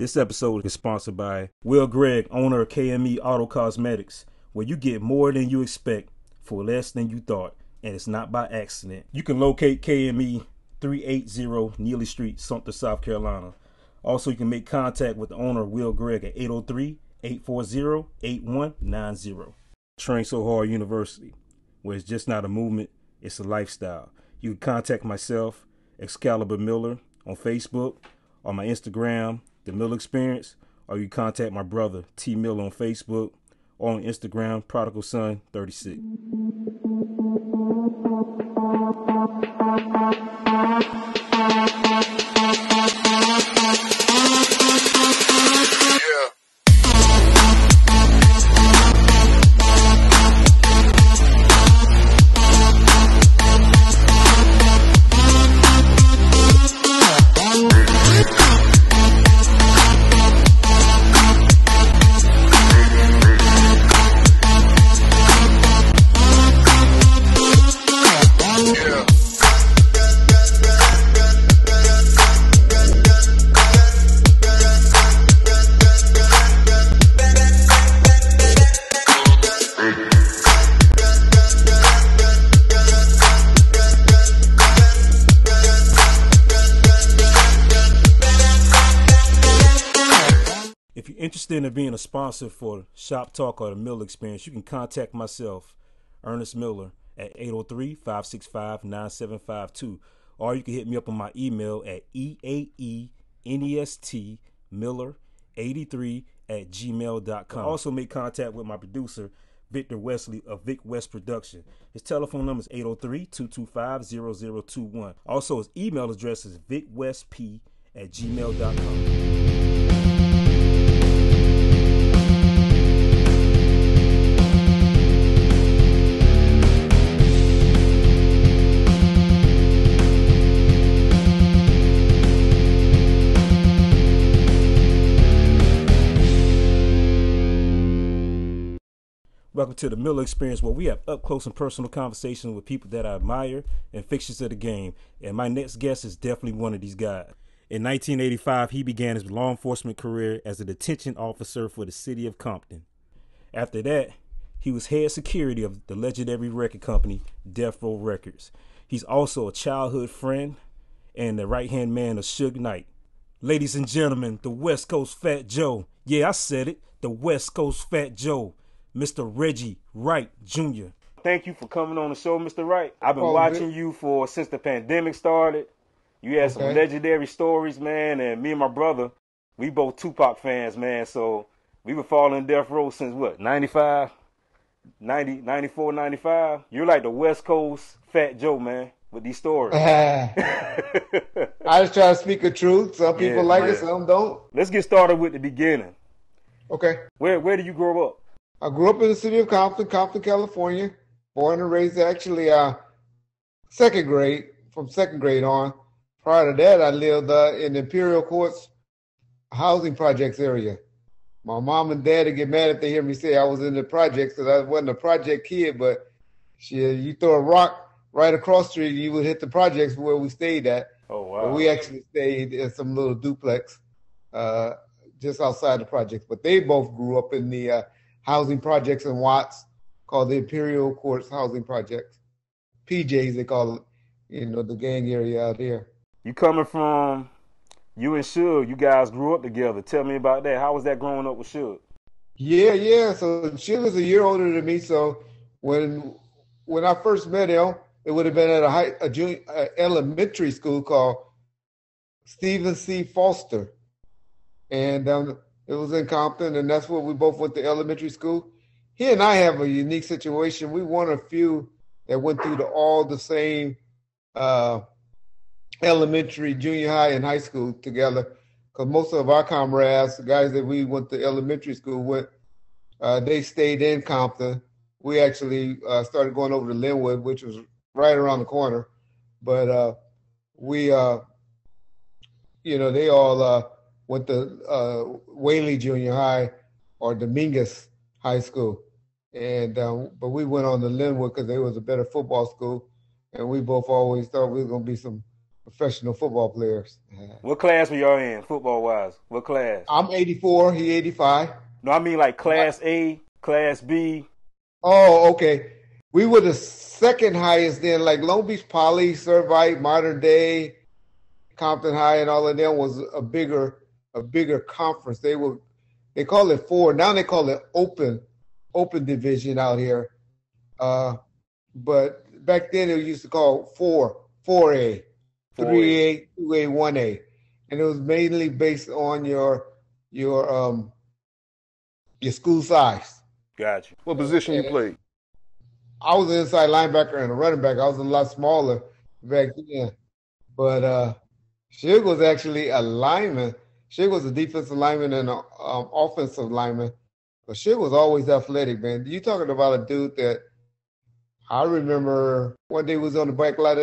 This episode is sponsored by Will Gregg, owner of KME Auto Cosmetics, where you get more than you expect for less than you thought, and it's not by accident. You can locate KME 380 Neely Street, Sumter, South Carolina. Also, you can make contact with the owner, Will Gregg, at 803-840-8190. Train So Hard University, where it's just not a movement, it's a lifestyle. You can contact myself, Excalibur Miller, on Facebook, or my Instagram, The Miller Experience, or you contact my brother, T Miller, on Facebook, or on Instagram, Prodigal Son 36. If you're interested in being a sponsor for Shop Talk or the Miller Experience, you can contact myself, Ernest Miller, at 803-565-9752. Or you can hit me up on my email at eaenestmiller83@gmail.com. Also make contact with my producer, Victor Wesley of Vic West Production. His telephone number is 803-225-0021. Also, his email address is vicwestp@gmail.com. Welcome to the Miller Experience, where we have up close and personal conversations with people that I admire and fixtures of the game. And my next guest is definitely one of these guys. In 1985, he began his law enforcement career as a detention officer for the city of Compton. After that, he was head security of the legendary record company, Death Row Records. He's also a childhood friend and the right-hand man of Suge Knight. Ladies and gentlemen, the West Coast Fat Joe. Yeah, I said it. The West Coast Fat Joe. Mr. Reggie Wright, Jr. Thank you for coming on the show, Mr. Wright. I've been watching you since the pandemic started. You had some legendary stories, man, and me and my brother, we both Tupac fans, man, so we been following Death Row since what, 95? 94, 95? You're like the West Coast Fat Joe, man, with these stories. I just try to speak the truth. Some people like it, some don't. Let's get started with the beginning. Okay. Where did you grow up? I grew up in the city of Compton, California. Born and raised actually second grade, from second grade on. Prior to that, I lived in the Imperial Courts housing projects area. My mom and dad would get mad if they hear me say I was in the projects, because I wasn't a project kid, but you throw a rock right across the street, you would hit the projects where we stayed at. Oh, wow. But we actually stayed in some little duplex just outside the projects. But they both grew up in the housing projects in Watts called the Imperial Courts Housing Projects. PJs, they call it, the gang area out here. You coming from, you and Suge, you guys grew up together. Tell me about that. How was that growing up with Suge? Yeah. So Suge was a year older than me. So when I first met him, it would have been at a elementary school called Stephen C. Foster. And it was in Compton, and that's where we both went to elementary school. He and I have a unique situation. We one of a few that went through all the same elementary, junior high, and high school together. Because most of our comrades, the guys that we went to elementary school with, they stayed in Compton. We actually started going over to Linwood, which was right around the corner. But they all went to Whaley Junior High or Dominguez High School. And but we went on to Linwood because there was a better football school. And we both always thought we were going to be some professional football players. What class were y'all in, football wise? What class? I'm 84. He 85. No, I mean like class A, class B. Oh, okay. We were the second highest then. Like Long Beach Poly, Servite, Modern Day, Compton High, and all of them was a bigger conference. They call it four. Now they call it open division out here. But back then it used to call 4A, 3A, 2A, 1A. And it was mainly based on your school size. Gotcha. What position you played? I was an inside linebacker and a running back. I was a lot smaller back then. But Suge was actually a lineman. Suge was a defensive lineman and an offensive lineman. But Suge was always athletic, man. You talking about a dude that I remember one day was on the bike lot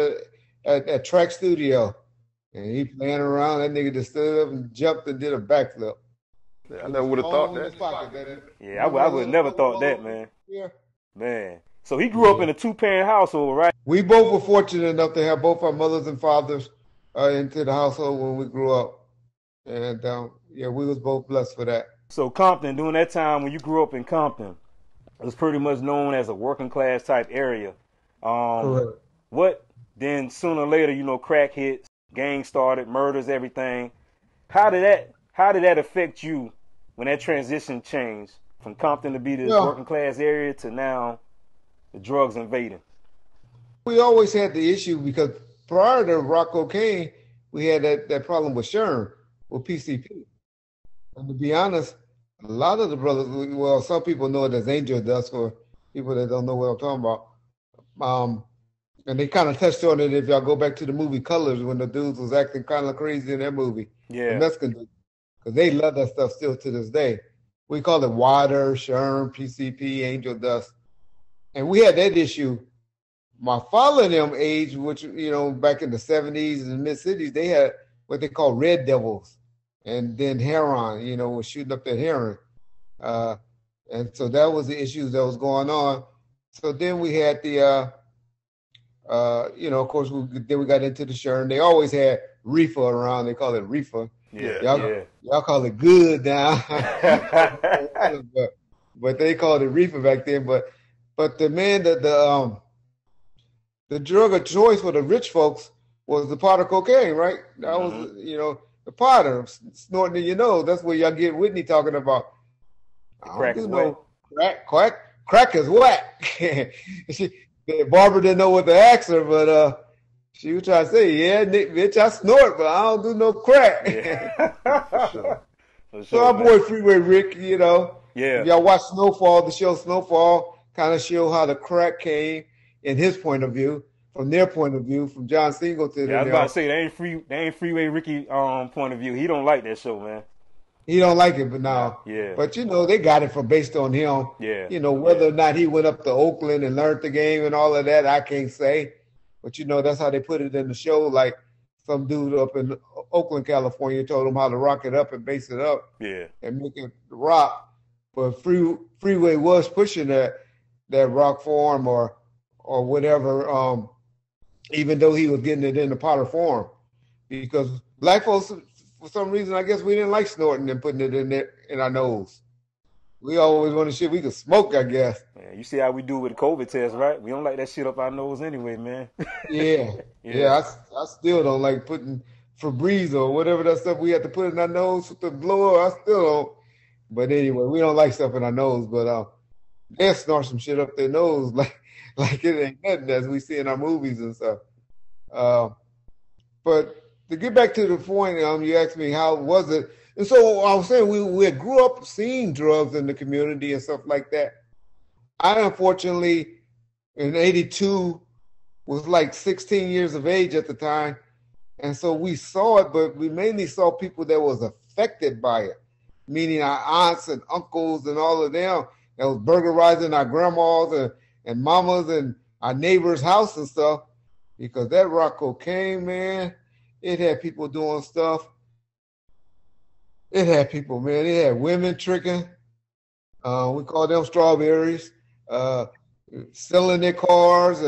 at track studio. And he playing around. That nigga just stood up and jumped and did a backflip. Yeah, I never would have thought that. Yeah, I would have never thought that, man. Yeah. Man. So he grew up in a two-parent household, right? We both were fortunate enough to have both our mothers and fathers into the household when we grew up. And, yeah, we was both blessed for that. So Compton, during that time when you grew up in Compton, it was pretty much known as a working class type area. Correct. What then sooner or later, crack hits, gangs started, murders, everything. How did that affect you when that transition changed from Compton to be this working class area to now the drugs invading? We always had the issue because prior to rock cocaine, we had that problem with Sherm, with PCP. And to be honest, a lot of the brothers, well, some people know it as angel dust for people that don't know what I'm talking about. And they kind of touched on it if y'all go back to the movie Colors when the dudes was acting kind of crazy in that movie. Yeah. The Mexican dudes. Because they love that stuff still to this day. We call it water, Sherm, PCP, angel dust. And we had that issue. My father and them age, which, back in the 70s and mid-cities, they had what they call red devils. And then heroin, was shooting up that heroin. And so that was the issues that was going on. So then we had the, of course, then we got into the Sherm. They always had reefer around. They call it reefer. Yeah, y'all call it good now. but they called it reefer back then. But the man that the drug of choice for the rich folks was the pot of cocaine, right? That was, the potter snorting in your nose. That's where y'all get Whitney talking about. Crack is whack. Crack is whack. The barber didn't know what to ask her, but she was trying to say, "Yeah, Nick, bitch, I snort, but I don't do no crack." Yeah. For sure, so our boy Freeway Rick, Yeah. If y'all watch Snowfall, the show Snowfall kind of show how the crack came in his point of view, from their point of view, from John Singleton. Yeah, I was about to say they ain't Freeway Ricky point of view. He don't like that show, man. He don't like it, but now, yeah. But they got it from based on him. Yeah. Whether or not he went up to Oakland and learned the game and all of that, I can't say. But that's how they put it in the show. Like some dude up in Oakland, California, told him how to rock it up and base it up. Yeah. And make it rock. But Freeway was pushing that rock form or whatever. Even though he was getting it in the powder form, because black folks, for some reason, I guess we didn't like snorting and putting it in our nose. We always wanted shit we could smoke, I guess. Yeah, you see how we do with the COVID test, right? We don't like that shit up our nose anyway, man. Yeah. I still don't like putting Febreze or whatever that stuff we have to put in our nose with the blower. I still don't. But anyway, we don't like stuff in our nose. But they'll snort some shit up their nose like it ain't nothing as we see in our movies and stuff. But to get back to the point, you asked me how was it, and so I was saying we grew up seeing drugs in the community and stuff like that. I unfortunately in '82 was like 16 years of age at the time, and so we saw it, but we mainly saw people that was affected by it, meaning our aunts and uncles and all of them that was burglarizing our grandmas and mamas and our neighbor's house and stuff, because that rock cocaine, man, it had people doing stuff. It had people, man. It had women tricking. We call them strawberries. Selling their cars.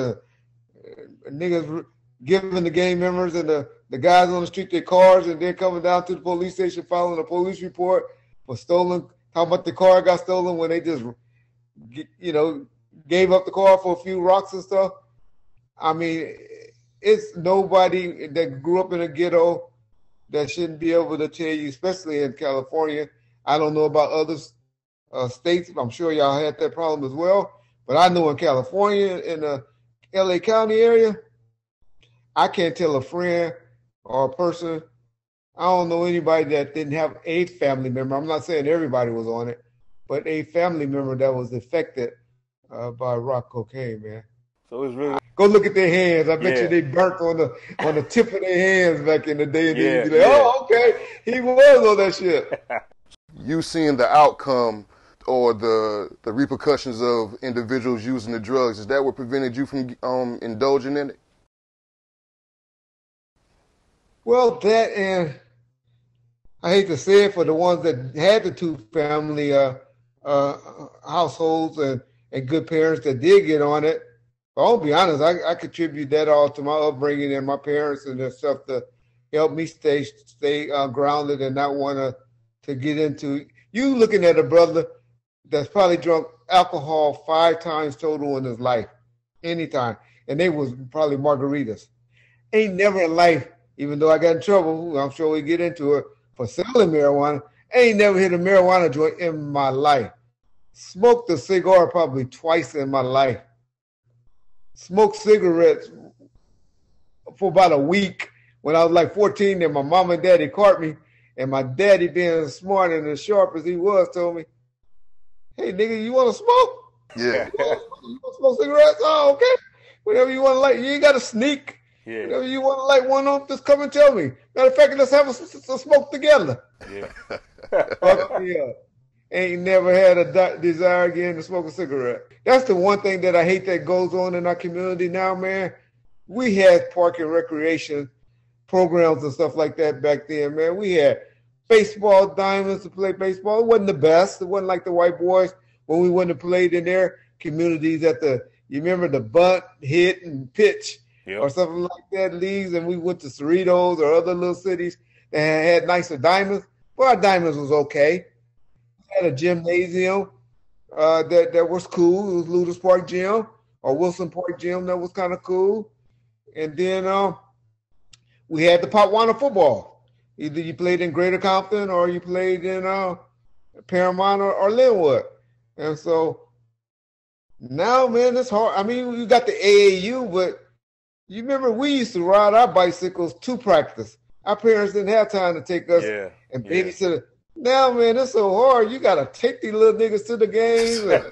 Niggas giving the gang members and the guys on the street their cars, and then coming down to the police station filing a police report for stolen. How about the car got stolen when they just, gave up the car for a few rocks and stuff. I mean, it's nobody that grew up in a ghetto that shouldn't be able to tell you, especially in California. I don't know about other states. I'm sure y'all had that problem as well. But I know in California, in the LA County area, I can't tell a friend or a person. I don't know anybody that didn't have a family member. I'm not saying everybody was on it, but a family member that was affected by rock cocaine, man. So it's really go look at their hands. I bet you they burnt on the tip of their hands back in the day. And then you'd be like, oh, okay, he was on that shit. You seeing the outcome or the repercussions of individuals using the drugs, is that what prevented you from indulging in it? Well, that, and I hate to say it for the ones that had the two family households and good parents that did get on it. But I'll be honest, I contribute that all to my upbringing and my parents and their stuff to help me stay grounded and not want to get into. You looking at a brother that's probably drunk alcohol 5 times total in his life, anytime, and they was probably margaritas. Ain't never in life, even though I got in trouble, I'm sure we get into it, for selling marijuana, ain't never hit a marijuana joint in my life. Smoked a cigar probably twice in my life. Smoked cigarettes for about a week when I was like 14, and my mom and daddy caught me, and my daddy, being smart and as sharp as he was, told me, hey, nigga, you want to smoke? Yeah. You want to smoke cigarettes? Oh, okay. Whatever you want to light. You ain't got to sneak. Yeah. Whatever you want to light one on, just come and tell me. Matter of fact, let's have a smoke together. Yeah. Yeah. Ain't never had a desire again to smoke a cigarette. That's the one thing that I hate that goes on in our community now, man. We had park and recreation programs and stuff like that back then, man. We had baseball diamonds to play baseball. It wasn't the best. It wasn't like the white boys when we went and played in their communities you remember the bunt, hit, and pitch or something like that, leagues, and we went to Cerritos or other little cities that had nicer diamonds. Well, our diamonds was okay. We had a gymnasium that was cool. It was Ludus Park Gym or Wilson Park Gym that was kind of cool. And then we had the Potwana football. Either you played in Greater Compton or you played in Paramount or Linwood. And so now, man, it's hard. I mean, you got the AAU, but you remember we used to ride our bicycles to practice. Our parents didn't have time to take us and babysit. Now, man, it's so hard. You got to take these little niggas to the games and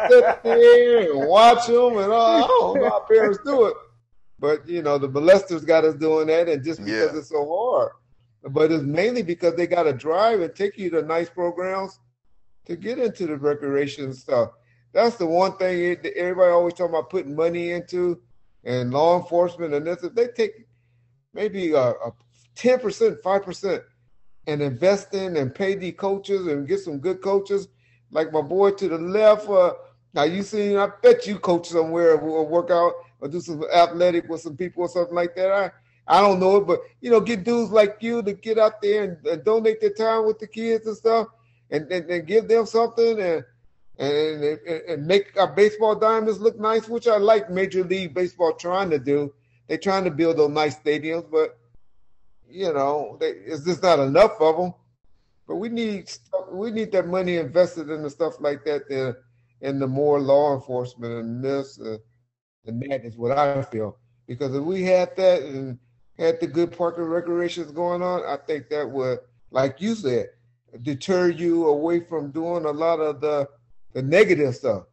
sit there and watch them. And I don't know how parents do it. But, the molesters got us doing that, and just because it's so hard. But it's mainly because they got to drive and take you to nice programs to get into the recreation stuff. That's the one thing everybody always talking about putting money into, and law enforcement and this. If they take maybe a 10%, 5%, and invest in and pay the coaches and get some good coaches, like my boy to the left. Now I bet you coach somewhere or work out or do some athletic with some people or something like that. I don't know it, but get dudes like you to get out there and donate their time with the kids and stuff, and give them something and make our baseball diamonds look nice, which I like Major League Baseball trying to do. They're trying to build those nice stadiums, but it's just not enough of them. But we need that money invested in the stuff like that, in the more law enforcement and this and that is what I feel. Because if we had that and had the good park and recreations going on, I think that would, like you said, deter you away from doing a lot of the negative stuff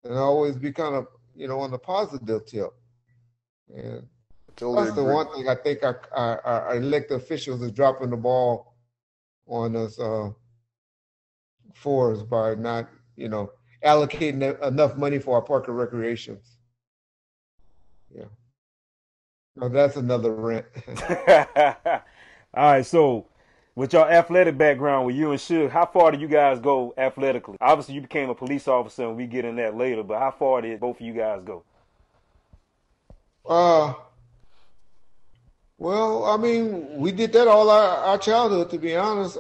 and always be kind of, on the positive tip. And that's the one thing I think our elected officials is dropping the ball on us for us by not, allocating enough money for our park and recreations. Yeah. No, that's another rant. All right, so with your athletic background, with you and Suge, how far do you guys go athletically? Obviously, you became a police officer, and we get in that later, but how far did both of you guys go? Well, I mean, we did that all our childhood, to be honest.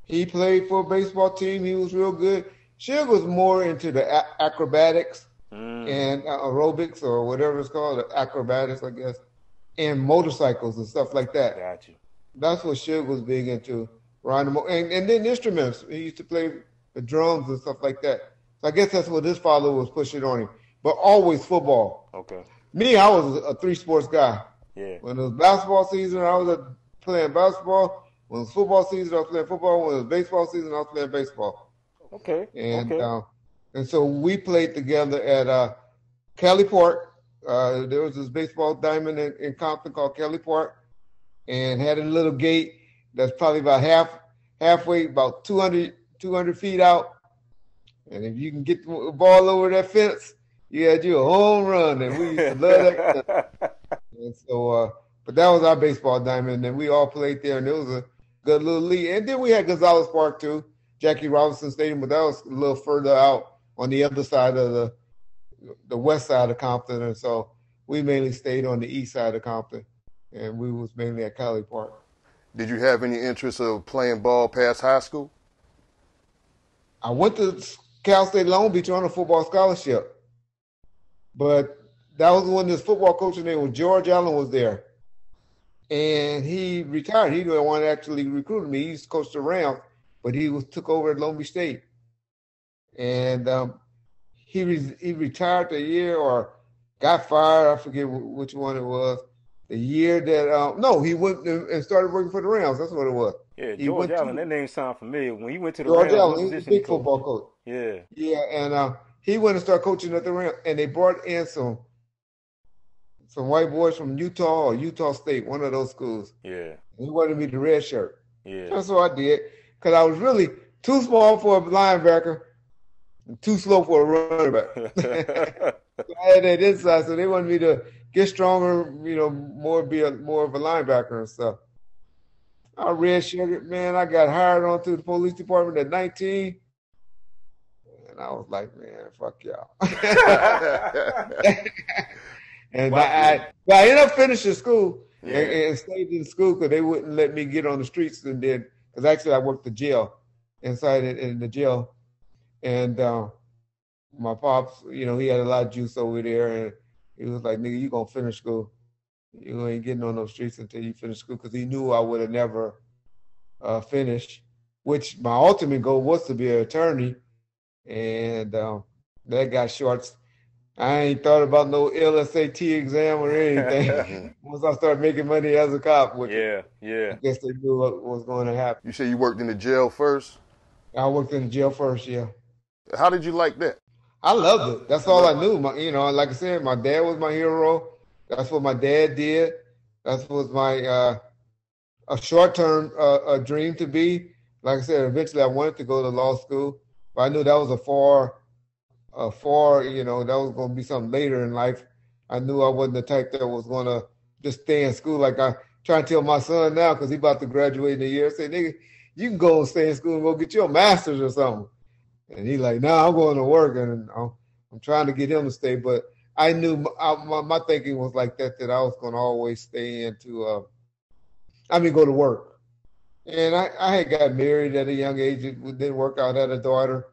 He played for a baseball team. He was real good. Suge was more into the acrobatics and aerobics or whatever it's called, acrobatics, I guess, and motorcycles and stuff like that. Got you. That's what Suge was big into. Riding and then instruments. He used to play the drums and stuff like that. So I guess that's what his father was pushing on him. But always football. Okay. Me, I was a three sports guy. Yeah. When it was basketball season, I was playing basketball. When it was football season, I was playing football. When it was baseball season, I was playing baseball. Okay. And so we played together at Kelly Park. There was this baseball diamond in Compton called Kelly Park, and had a little gate that's probably about halfway, about 200 feet out. And if you can get the ball over that fence, you had you a home run. And we used to love that. And so, but that was our baseball diamond, and we all played there, and it was a good little league. And then we had Gonzalez Park too, Jackie Robinson Stadium, but that was a little further out on the other side of the west side of Compton, and so we mainly stayed on the east side of Compton, and we was mainly at Kelly Park. Did you have any interest of playing ball past high school? I went to Cal State Long Beach on a football scholarship, but that was when this football coach named was George Allen was there, and he retired. He didn't want to actually recruit me. He used to coach the Rams, but he took over at Long Beach State, and he retired the year or got fired. I forget which one it was. The year that no, he went and started working for the Rams. That's what it was. Yeah, George Allen. That name sounds familiar. When he went to the George Rams, Allen, he was a big football coach. Yeah, yeah, and he went and started coaching at the Rams, and they brought in some white boys from Utah or Utah State, one of those schools. Yeah, and he wanted me to red shirt. Yeah, that's what I did because I was really too small for a linebacker, and too slow for a running back. So I had that inside, so they wanted me to get stronger, be more of a linebacker and stuff. I redshirted, man. I got hired onto the police department at 19, and I was like, man, fuck y'all. And wow. I ended up finishing school and stayed in school because they wouldn't let me get on the streets, and then because actually I worked the jail inside in the jail, and my pops, he had a lot of juice over there, and he was like, nigga, you gonna finish school. You ain't getting on those streets until you finish school, because he knew I would have never finished, which my ultimate goal was to be an attorney, and that got short. I ain't thought about no LSAT exam or anything. Once I started making money as a cop, which I guess they knew what was going to happen. You said you worked in the jail first? I worked in the jail first, yeah. How did you like that? I loved it. That's all I knew. Like I said, my dad was my hero. That's what my dad did. That was my a short-term dream to be. Like I said, eventually I wanted to go to law school, but I knew that was that was going to be something later in life. I knew I wasn't the type that was going to just stay in school. Like I try to tell my son now, because he's about to graduate in a year, I say, nigga, you can go and stay in school and go get your master's or something. And he's like, no, I'm going to work, and I'm trying to get him to stay. But I knew my thinking was like that I was going to always stay go to work. And I had got married at a young age. It didn't work out. I had a daughter.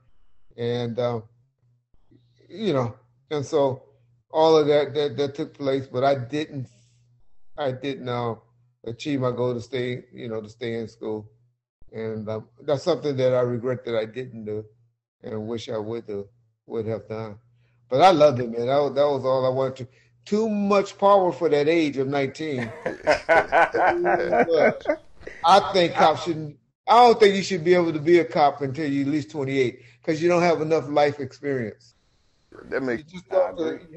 And, and so all of that took place. But I didn't achieve my goal to stay in school. And that's something that I regret that I didn't do, and wish I would have done. But I loved it, man. That was all I wanted to. Too much power for that age of 19. I think cops shouldn't. I don't think you should be able to be a cop until you're at least 28, because you don't have enough life experience. That makes you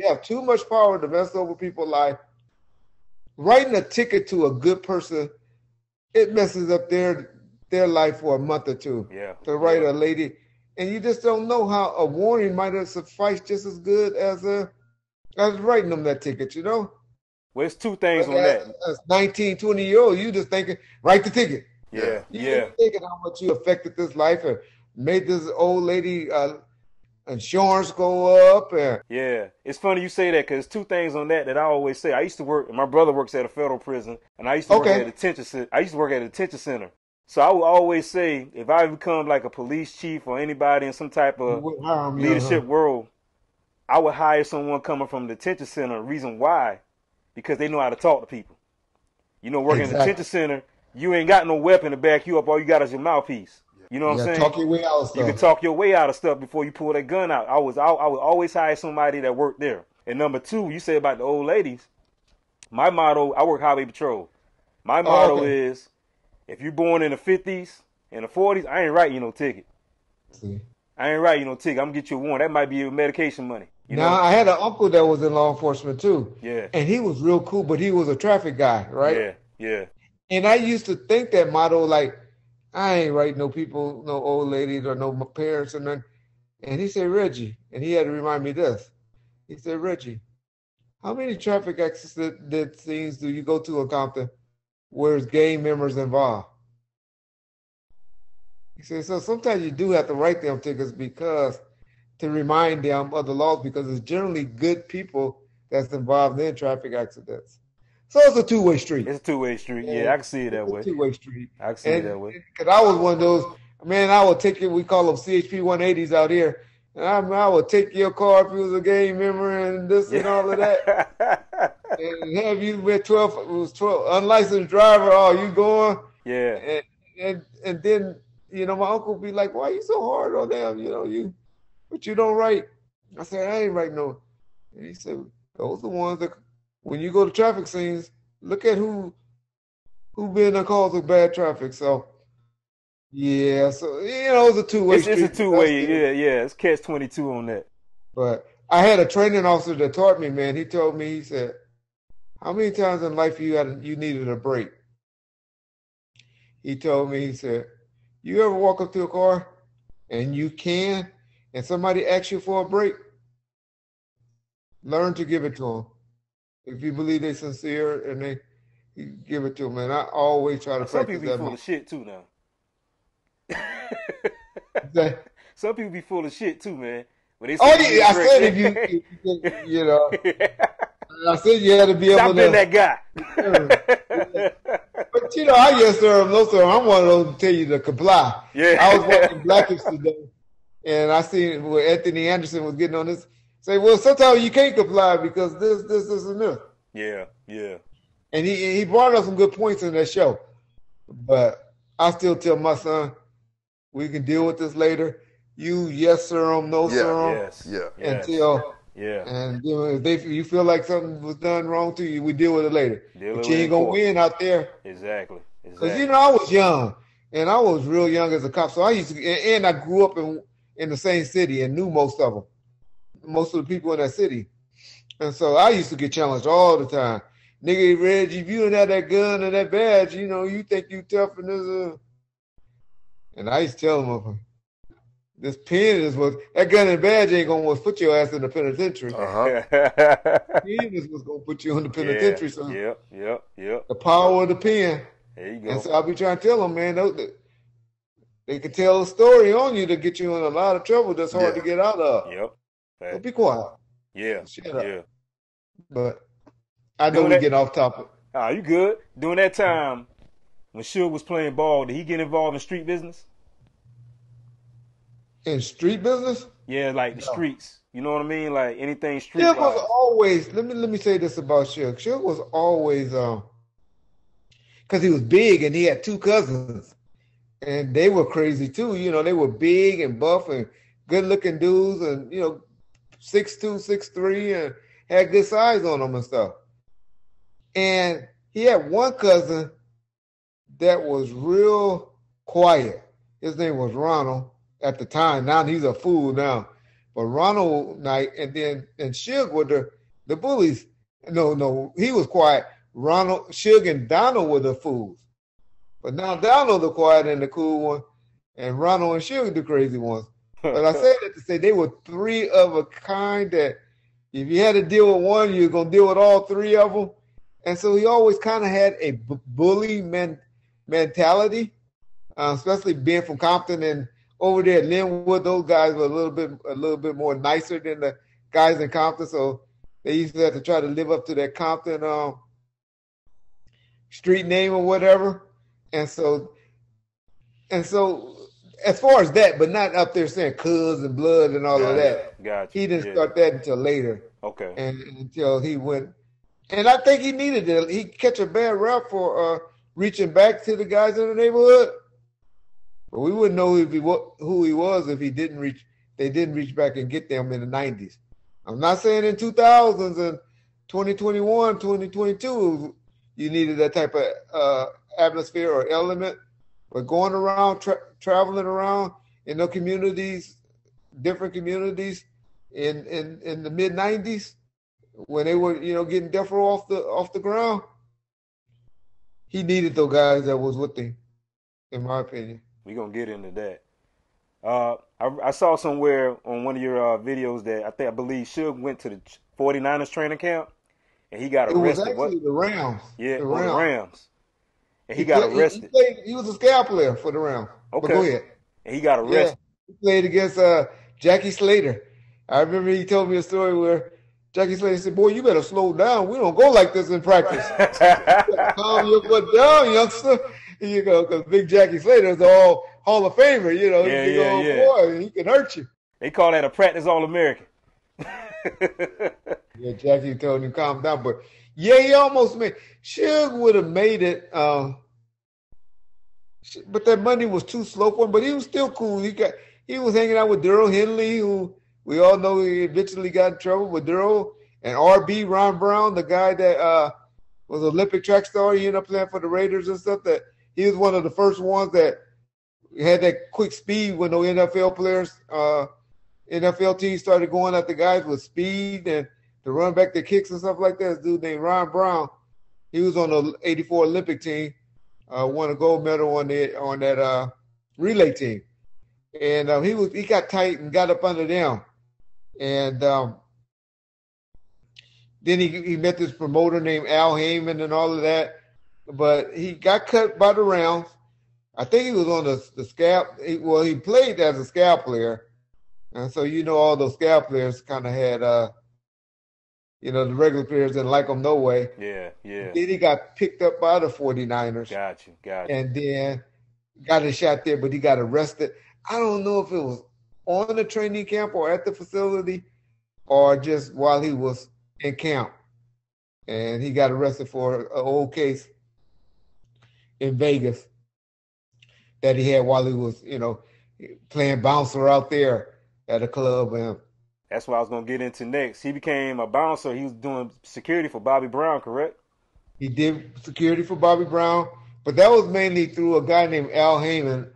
have too much power to mess over people's life. Writing a ticket to a good person, it messes up their life for a month or two. Yeah. To write a lady, and you just don't know how a warning might have sufficed just as good as writing them that ticket, Well, it's two things on that. As 19, 20-year-old, you just thinking, write the ticket. Yeah. You thinking how much you affected this life and made this old lady insurance go up, and Yeah, it's funny you say that because two things on that I always say. I used to work. My brother works at a federal prison, and I used to work at a okay, detention. I used to work at a detention center. So I would always say, if I become like a police chief or anybody in some type you of wouldn't harm you, leadership world, I would hire someone coming from the detention center. Reason why? Because they know how to talk to people. You know, working in the detention Exactly. center, you ain't got no weapon to back you up. All you got is your mouthpiece. You know what I'm Yeah, saying? talk your way out of You can stuff. talk your way out of stuff before you pull that gun out. I would always hire somebody that worked there. And number two, you say about the old ladies. My motto, I work highway patrol. My Oh, motto okay. is, if you're born in the 50s and the 40s, I ain't writing you no ticket. See. I ain't writing you no ticket. I'm gonna get you a warrant. That might be your medication money. You Now, know? I had an uncle that was in law enforcement too, Yeah, and he was real cool, but he was a traffic guy, right? yeah, yeah. And I used to think that motto like, I ain't writing no people, no old ladies or no parents or nothing. And he said, Reggie, and he had to remind me this. He said, Reggie, how many traffic accident scenes do you go to in Compton where there's gang members involved? He said, so sometimes you do have to write them tickets because to remind them of the laws because it's generally good people that's involved in traffic accidents. So it's a two-way street. It's a two-way street. Yeah, I And can see it that it's a way. two-way street. I can see it that And way. because I was one of those, man, I would take it, we call them CHP 180s out here. And I would take your car if you was a gang member and this and all of that. Yeah. And have you with 12, it was 12, unlicensed driver, oh, you going? Yeah. And then, you know, my uncle be like, why you so hard on them? You know, but you don't write. I said, I ain't writing no. And he said, those are the ones that, when you go to traffic scenes, look at who been the cause of bad traffic. So, yeah, so, you know, it's a two-way It's street. a two-way. Yeah. It's catch 22 on that. But I had a training officer that taught me, man. He told me, he said, how many times in life you needed a break? He told me, he said, you ever walk up to a car and you can, and somebody asks you for a break? Learn to give it to them. If you believe they're sincere and you give it to them. And I always try to Some practice people be that. full of shit too now. That- Some people be full of shit too, man. When they oh, say yeah, I break- said if you know, I said you had to be Stop able being to. that guy. But you know, I yes sir, no sir. I'm one of those to tell you to comply. Yeah. I was watching Blackish today, and I seen where Anthony Anderson was getting on this. Say, well, sometimes you can't comply because this, and this. Yeah. And he brought up some good points in that show. But I still tell my son, we can deal with this later. You yes sir, no Yeah. sir. Yes. Yeah. Yes. Until Yeah. and you know, if you feel like something was done wrong to you, we deal with it later. Deal But with you it ain't in gonna court. win out there. Exactly. Because you know, I was young, and I was real young as a cop. So I used to, and I grew up in the same city and knew most of them, most of the people in that city. And so I used to get challenged all the time. Nigga, Reggie, if you don't have that gun and that badge, you know, you think you tough and this. And I used to tell them, this pen is what, that gun and badge ain't gonna put your ass in the penitentiary. Uh-huh. Pen is what's gonna put you in the penitentiary. So Yep. the power of the pen. There you go. And so I'll be trying to tell them, man, they can tell a story on you to get you in a lot of trouble that's hard to get out of. Yep. So be quiet. Yeah. Shut up. Yeah. But I know we get off topic. Ah, you good? During that time, when Suge was playing ball, did he get involved in street business? In street business? Yeah, like the streets. You know what I mean? Like anything street. Suge was always, let me say this about Suge. Suge was always, because he was big and he had two cousins. And they were crazy too. You know, they were big and buff and good looking dudes and, you know, 6'2", 6'3", and had good size on them and stuff. And he had one cousin that was real quiet. His name was Ronald at the time. Now he's a fool now. But Ronald Knight and Suge were the bullies. No, he was quiet. Suge and Donald were the fools. But now Donald the quiet and the cool one, and Ronald and Suge the crazy ones. But I say that to say they were three of a kind that if you had to deal with one, you're going to deal with all three of them. And so he always kind of had a bully mentality, especially being from Compton and over there at Linwood, those guys were a little bit more nicer than the guys in Compton. So they used to have to try to live up to that Compton street name or whatever. And so as far as that, but not up there saying cuz and blood and all of that. Gotcha. He didn't start that until later. Okay. And until he went, and I think he needed it. He catch a bad rap for reaching back to the guys in the neighborhood. But we wouldn't know who he was if he didn't reach. They didn't reach back and get them in the 90s. I'm not saying in 2000s and 2021, 2022, you needed that type of atmosphere or element. But going around, traveling around in the communities, different communities in the mid 90s, when they were getting death row off the ground, he needed those guys that was with him, in my opinion. We're going to get into that. I saw somewhere on one of your videos that I believe Suge went to the 49ers training camp and he got arrested. It was actually the Rams. Yeah, the Rams. And he got arrested. He was a scout player for the Rams. Okay. But go ahead. And he got arrested. Yeah, he played against Jackie Slater. I remember he told me a story where Jackie Slater said, "Boy, you better slow down. We don't go like this in practice. Calm your foot down, youngster." Because Big Jackie Slater is all Hall of Famer. He's a big old boy. He can hurt you. They call that a practice All-American. Yeah, Jackie told him calm down, but yeah, he almost made. Suge would have made it, but that money was too slow for him. But he was still cool. He was hanging out with Daryl Henley, who we all know he eventually got in trouble with Daryl, and RB Ron Brown, the guy that was an Olympic track star. He ended up playing for the Raiders and stuff. That he was one of the first ones that had that quick speed when the NFL players, NFL teams started going at the guys with speed and to run back the kicks and stuff like that. This dude named Ron Brown, he was on the '84 Olympic team, won a gold medal on that relay team, and he got tight and got up under them, and then he met this promoter named Al Heyman and all of that, but he got cut by the Rams. I think he was on the scout. He played as a scout player, and so all those scout players kind of had the regular players didn't like him no way. Yeah. Then he got picked up by the 49ers. Got you. And then got a shot there, but he got arrested. I don't know if it was on the training camp or at the facility or just while he was in camp. And he got arrested for an old case in Vegas that he had while he was, playing bouncer out there at a club. And that's what I was going to get into next. He became a bouncer. He was doing security for Bobby Brown, correct? He did security for Bobby Brown, but that was mainly through a guy named Al Heyman,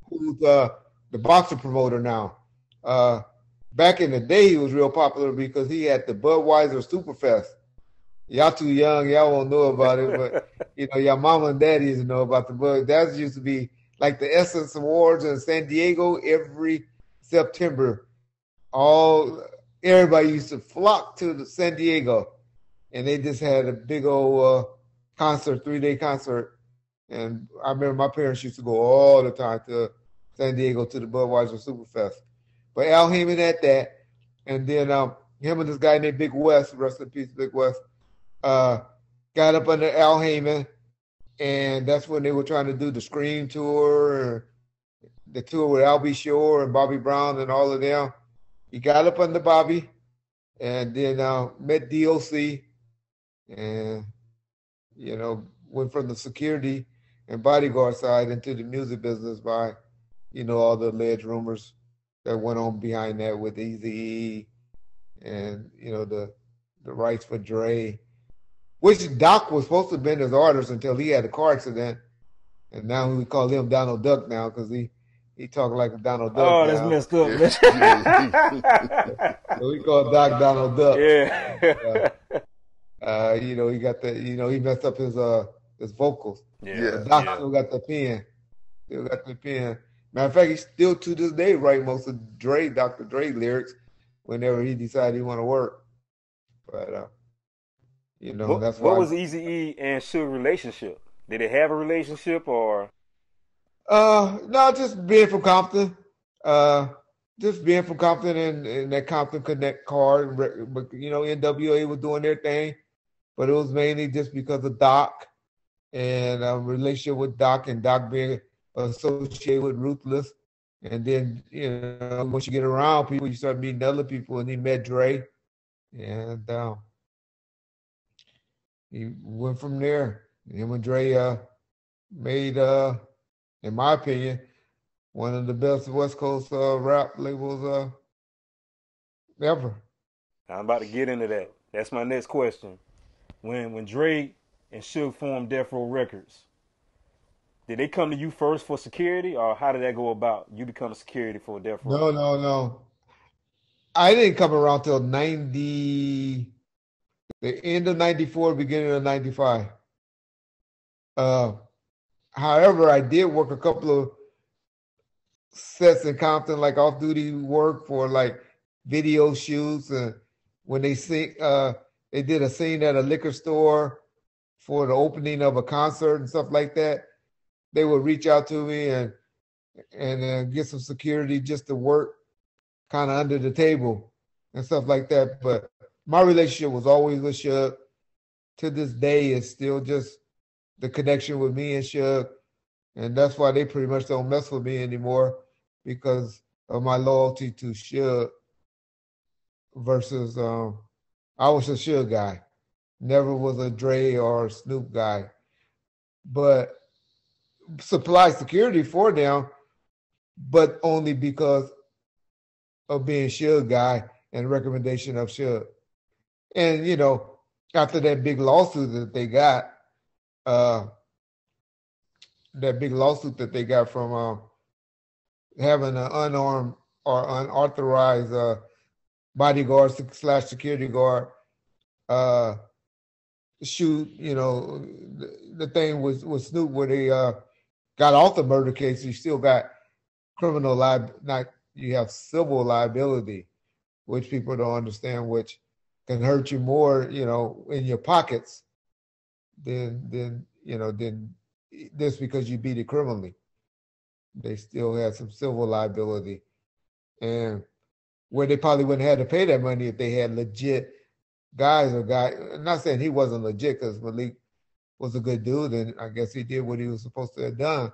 who's the boxer promoter now. Back in the day, he was real popular because he had the Budweiser Superfest. Y'all too young. Y'all won't know about it, but, your mama and daddy used to know about the Bud. That used to be like the Essence Awards in San Diego every September. Everybody used to flock to the San Diego, and they just had a big old concert, 3-day concert. And I remember my parents used to go all the time to San Diego to the Budweiser Superfest. But Al Heyman had that, and then him and this guy named Big West, rest in peace, Big West, got up under Al Heyman, and that's when they were trying to do the Scream tour, the tour with Albie Shore and Bobby Brown and all of them. He got up under Bobby and then met DOC and, went from the security and bodyguard side into the music business by, all the alleged rumors that went on behind that with Eazy-E and, the rights for Dre, which Doc was supposed to have been his artist until he had a car accident. And now we call him Donald Duck now because he talking like a Donald Duck. Oh, now. that's messed up. So we call Doc Donald Duck. Yeah. He got the, he messed up his vocals. Yeah. Doc still got the pen. Matter of fact, he still to this day write most of Dr. Dre lyrics whenever he decided he want to work. But that's why. What was Eazy-E and Suge relationship? Did they have a relationship or? No, just being from Compton. Uh, just being from Compton and that Compton Connect card, but NWA was doing their thing, but it was mainly just because of Doc and a relationship with Doc and Doc being associated with Ruthless. And then, once you get around people, you start meeting other people, and he met Dre, and he went from there. Him and Dre made, in my opinion, one of the best West Coast rap labels ever. I'm about to get into that. That's my next question. When Dre and Suge formed Death Row Records, did they come to you first for security, or how did that go about? You become security for Death Row? No. I didn't come around till 90, the end of 94, beginning of 95. However, I did work a couple of sets in Compton, like off-duty work for like video shoots. And when they they did a scene at a liquor store for the opening of a concert and stuff like that. They would reach out to me and get some security just to work kind of under the table and stuff like that. But my relationship was always with Suge. To this day, it's still just the connection with me and Suge. And that's why they pretty much don't mess with me anymore, because of my loyalty to Suge versus I was a Suge guy. Never was a Dre or Snoop guy. But supply security for them, but only because of being Suge guy and recommendation of Suge. And, after that big lawsuit that they got, from having an unarmed or unauthorized bodyguard / security guard shoot, the thing with Snoop where they got off the murder case, you still got criminal you have civil liability, which people don't understand, which can hurt you more, in your pockets than this, because you beat it criminally. They still had some civil liability, and where they probably wouldn't have to pay that money if they had legit guys. I'm not saying he wasn't legit, because Malik was a good dude, and I guess he did what he was supposed to have done.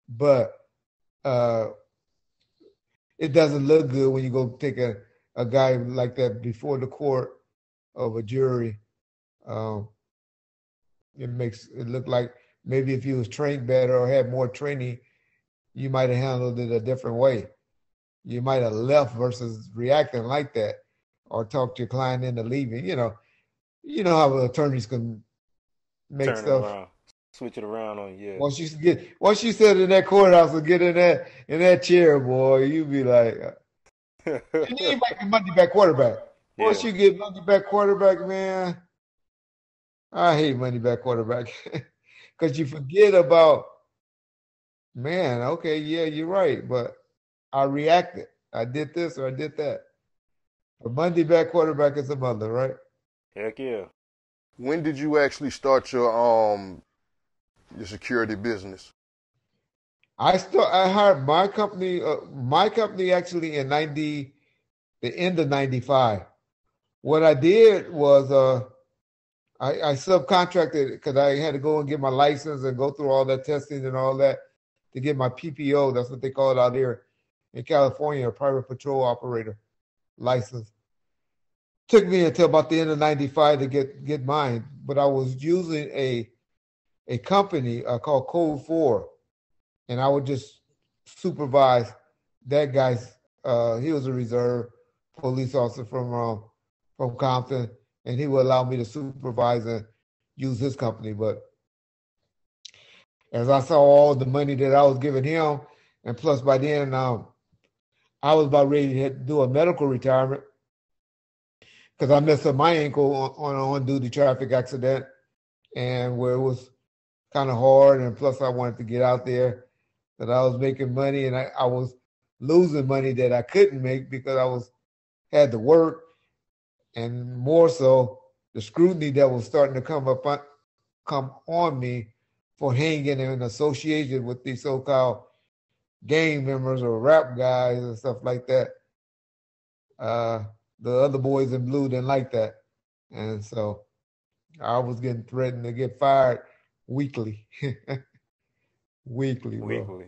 But it doesn't look good when you go take a guy like that before the court of a jury. It makes it look like maybe if he was trained better or had more training, you might have handled it a different way. You might have left versus reacting like that, or talked your client into leaving. You know how attorneys can make Turn it stuff. around. Switch it around on you. Yeah. Once you sit in that courthouse and get in that chair, boy, you be like, and then you might be money back quarterback. Once you get money back quarterback, man, I hate money back quarterback, because you forget about, man, okay, yeah, you're right, but I reacted. I did this or I did that. A Monday back quarterback is a mother, right? Heck yeah. When did you actually start your security business? I hired my company. My company actually in the end of 95. What I did was I subcontracted, because I had to go and get my license and go through all that testing and all that to get my PPO. That's what they call it out here in California, a private patrol operator license. Took me until about the end of 95 to get mine, but I was using a company called Code 4, and I would just supervise that guy's. He was a reserve police officer from Compton, and he would allow me to supervise and use his company. But as I saw all the money that I was giving him, and plus by then I was about ready to do a medical retirement, because I messed up my ankle on an on-duty traffic accident, and where it was kind of hard, and plus I wanted to get out there, that I was making money, and I was losing money that I couldn't make because I had to work, and more so the scrutiny that was starting to come on me for hanging and associated with these so-called gang members or rap guys and stuff like that. The other boys in blue didn't like that. And so I was getting threatened to get fired weekly. Weekly, bro. Weekly.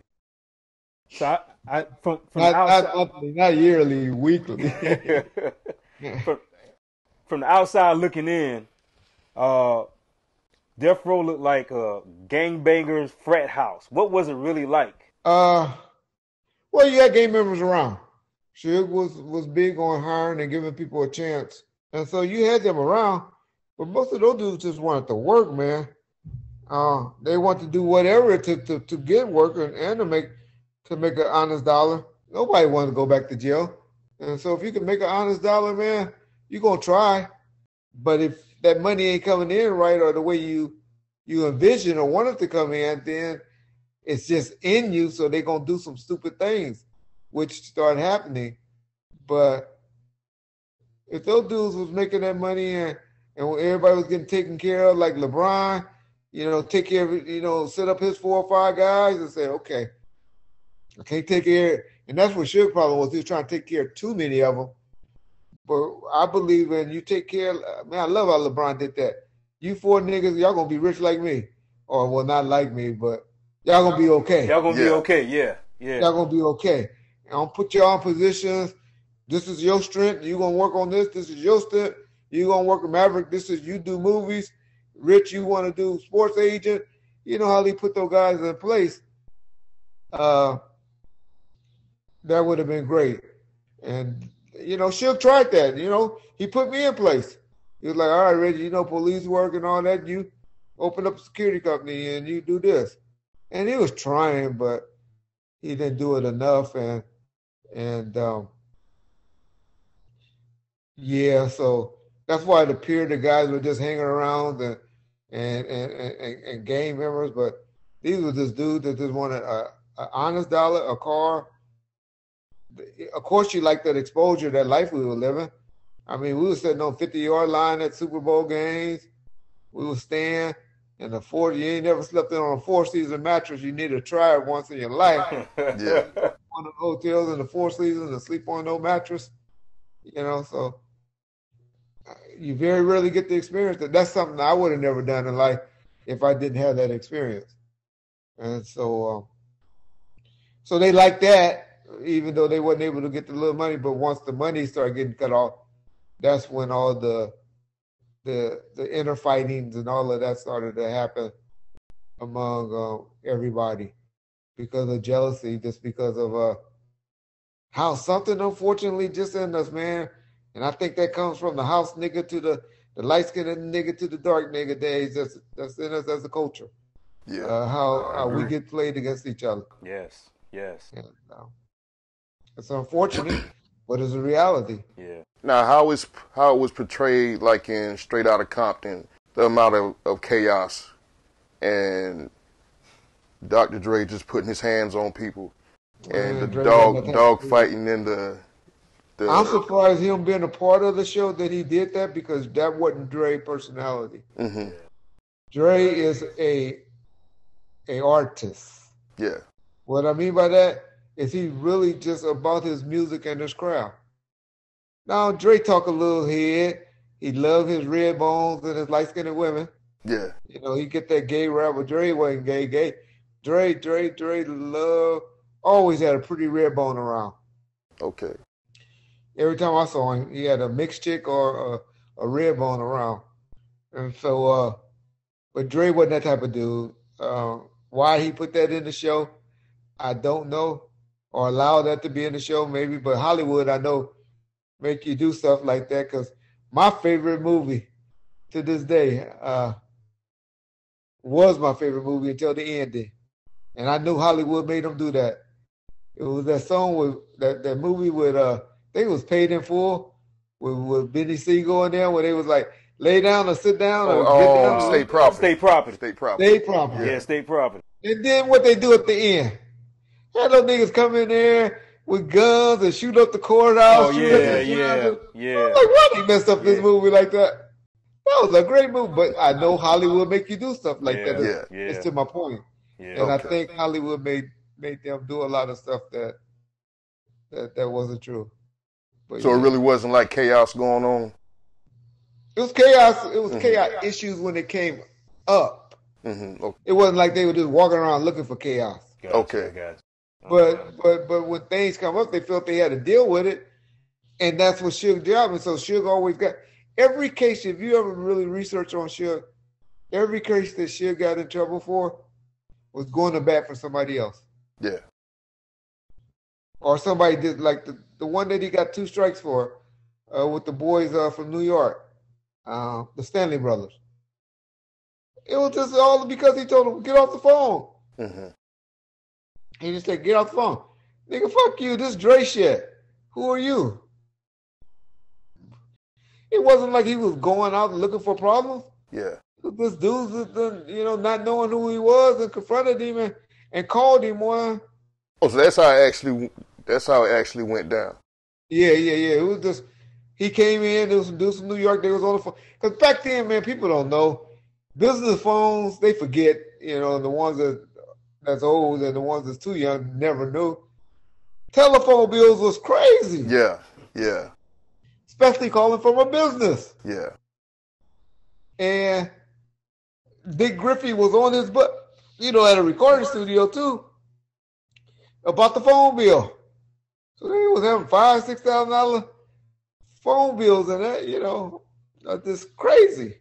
So I from Not, the outside, not monthly, not yearly, weekly. from the outside looking in, Death Row looked like a gangbangers frat house. What was it really like? Well, you had gang members around. Suge was big on hiring and giving people a chance. And so you had them around, but most of those dudes just wanted to work, man. They want to do whatever to get work and to make an honest dollar. Nobody wanted to go back to jail. And so if you can make an honest dollar, man, you're going to try. But if that money ain't coming in right or the way you envision or want it to come in, then it's just in you, so they're going to do some stupid things, which start happening. But if those dudes was making that money and everybody was getting taken care of, like LeBron, take care of, set up his 4 or 5 guys and say, okay, I can't take care. And that's what Suge's problem was. He was trying to take care of too many of them. But I believe in you take care. Man, I love how LeBron did that. You 4 niggas, y'all going to be rich like me. Or, well, not like me, but y'all going to be okay. Y'all going to be okay, yeah. Y'all going to be okay. I'll put y'all in positions. This is your strength. You're going to work on this. This is your strength. You're going to work with Maverick. This is you do movies. Rich, you want to do sports agent. You know how they put those guys in place. That would have been great. And, Suge tried that. He put me in place. He was like, all right, Reggie, police work and all that. You open up a security company and you do this. And he was trying, but he didn't do it enough. And so that's why it appeared the guys were just hanging around and gang members. But these were just dudes that just wanted an honest dollar, a car. Of course, you like that exposure, that life we were living. I mean, we were sitting on 50-yard line at Super Bowl games. We were staying in the 40. You ain't never slept in on a 4-season mattress. You need to try it once in your life. Yeah. One of the hotels in the 4 seasons and sleep on no mattress. So you very rarely get the experience. That's something I would have never done in life if I didn't have that experience. And so they like that. Even though they wasn't able to get the little money, but once the money started getting cut off, that's when all the inner fightings and all of that started to happen among everybody because of jealousy, just because of how something unfortunately just in us, man. And I think that comes from the house nigga to the light-skinned nigga to the dark nigga days. That's in us as a culture. Yeah. How we get played against each other. Yes. And, it's unfortunate, but it's a reality. Yeah. Now, how it was portrayed, like in Straight Outta Compton, the amount of chaos and Dr. Dre just putting his hands on people and the dog fighting in the. I'm surprised him being a part of the show that he did that because that wasn't Dre's personality. Mm-hmm. Dre is a artist. Yeah. What I mean by that is he really just about his music and his crowd. Now, Dre talk a little head. He love his red bones and his light-skinned women. Yeah. He get that gay rap, but Dre wasn't gay. Dre always had a pretty red bone around. Okay. Every time I saw him, he had a mixed chick or a red bone around. And so, but Dre wasn't that type of dude. Why he put that in the show, I don't know. Or allow that to be in the show, maybe. But Hollywood, I know, make you do stuff like that. Because my favorite movie to this day was my favorite movie until the ending. And I knew Hollywood made them do that. It was that song with that movie with, I think it was Paid in Full with Benny Siegel in there where they was like, lay down or sit down or get down. State property. State property. Yeah, state property. And then what they do at the end. Had those niggas come in there with guns and shoot up the courthouse. Oh, yeah. I'm like, why they messed up this movie like that? That was a great movie, but I know Hollywood make you do stuff like that. It's to my point. Yeah. And I think Hollywood made made them do a lot of stuff that wasn't true. But So it really wasn't like chaos going on. It was chaos. It was chaos issues when it came up. Okay. It wasn't like they were just walking around looking for chaos. Gotcha, Okay. Gotcha. But when things come up, they felt they had to deal with it, and that's what Suge's job. And so Suge always got every case. If you ever really research on Suge, every case that Suge got in trouble for was going to bat for somebody else. Yeah. Or somebody did, like the one that he got 2 strikes for with the boys from New York, the Stanley brothers. It was just all because he told them, get off the phone. Mm-hmm. He just said, get off the phone. Nigga, fuck you, this Dre shit. Who are you? It wasn't like he was going out looking for problems. Yeah. This dude's, not knowing who he was and confronted him and called him one. Oh, so that's how it actually went down. Yeah. It was just, he came in, there was some dudes from New York, they was on the phone. Because back then, man, people don't know. Business phones, they forget, the ones that's old and the ones that's too young never knew. Telephone bills was crazy. Yeah. Especially calling from a business. Yeah. And Dick Griffey was on his butt, at a recording studio too, about the phone bill. So he was having $5,000-$6,000 phone bills and that, just crazy.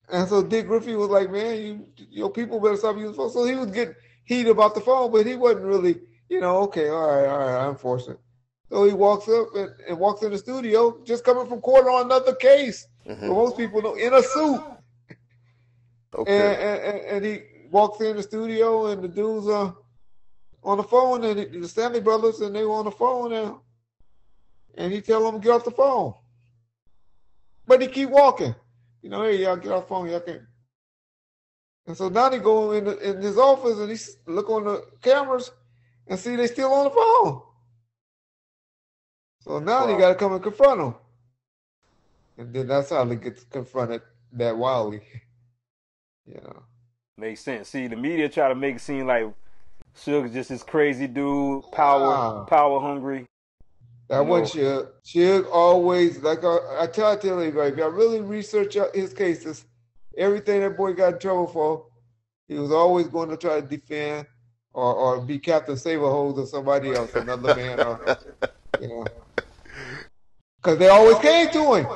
And so Dick Griffey was like, man, your people better stop using the phone. So he was getting heat about the phone, but he wasn't really, okay, all right, I'm forcing it. So he walks up and walks in the studio, just coming from court on another case. Mm-hmm. Most people know, in a suit. Okay. And he walks in the studio, and the dudes on the phone, and the Stanley brothers, and they were on the phone, and he tell them to get off the phone. But he keep walking. Hey, y'all get off the phone, y'all can't. And so now they go in his office, and he look on the cameras and see they still on the phone. So now they got to come and confront him. And then that's how they get confronted that wildly. Makes sense. See, the media try to make it seem like Suge's just this crazy dude, power hungry. That wasn't Suge. Suge always, like I tell everybody, if y'all really research his cases, everything that boy got in trouble for, he was always going to try to defend or be Captain Saberhose or somebody else, another man, Because they always came to him.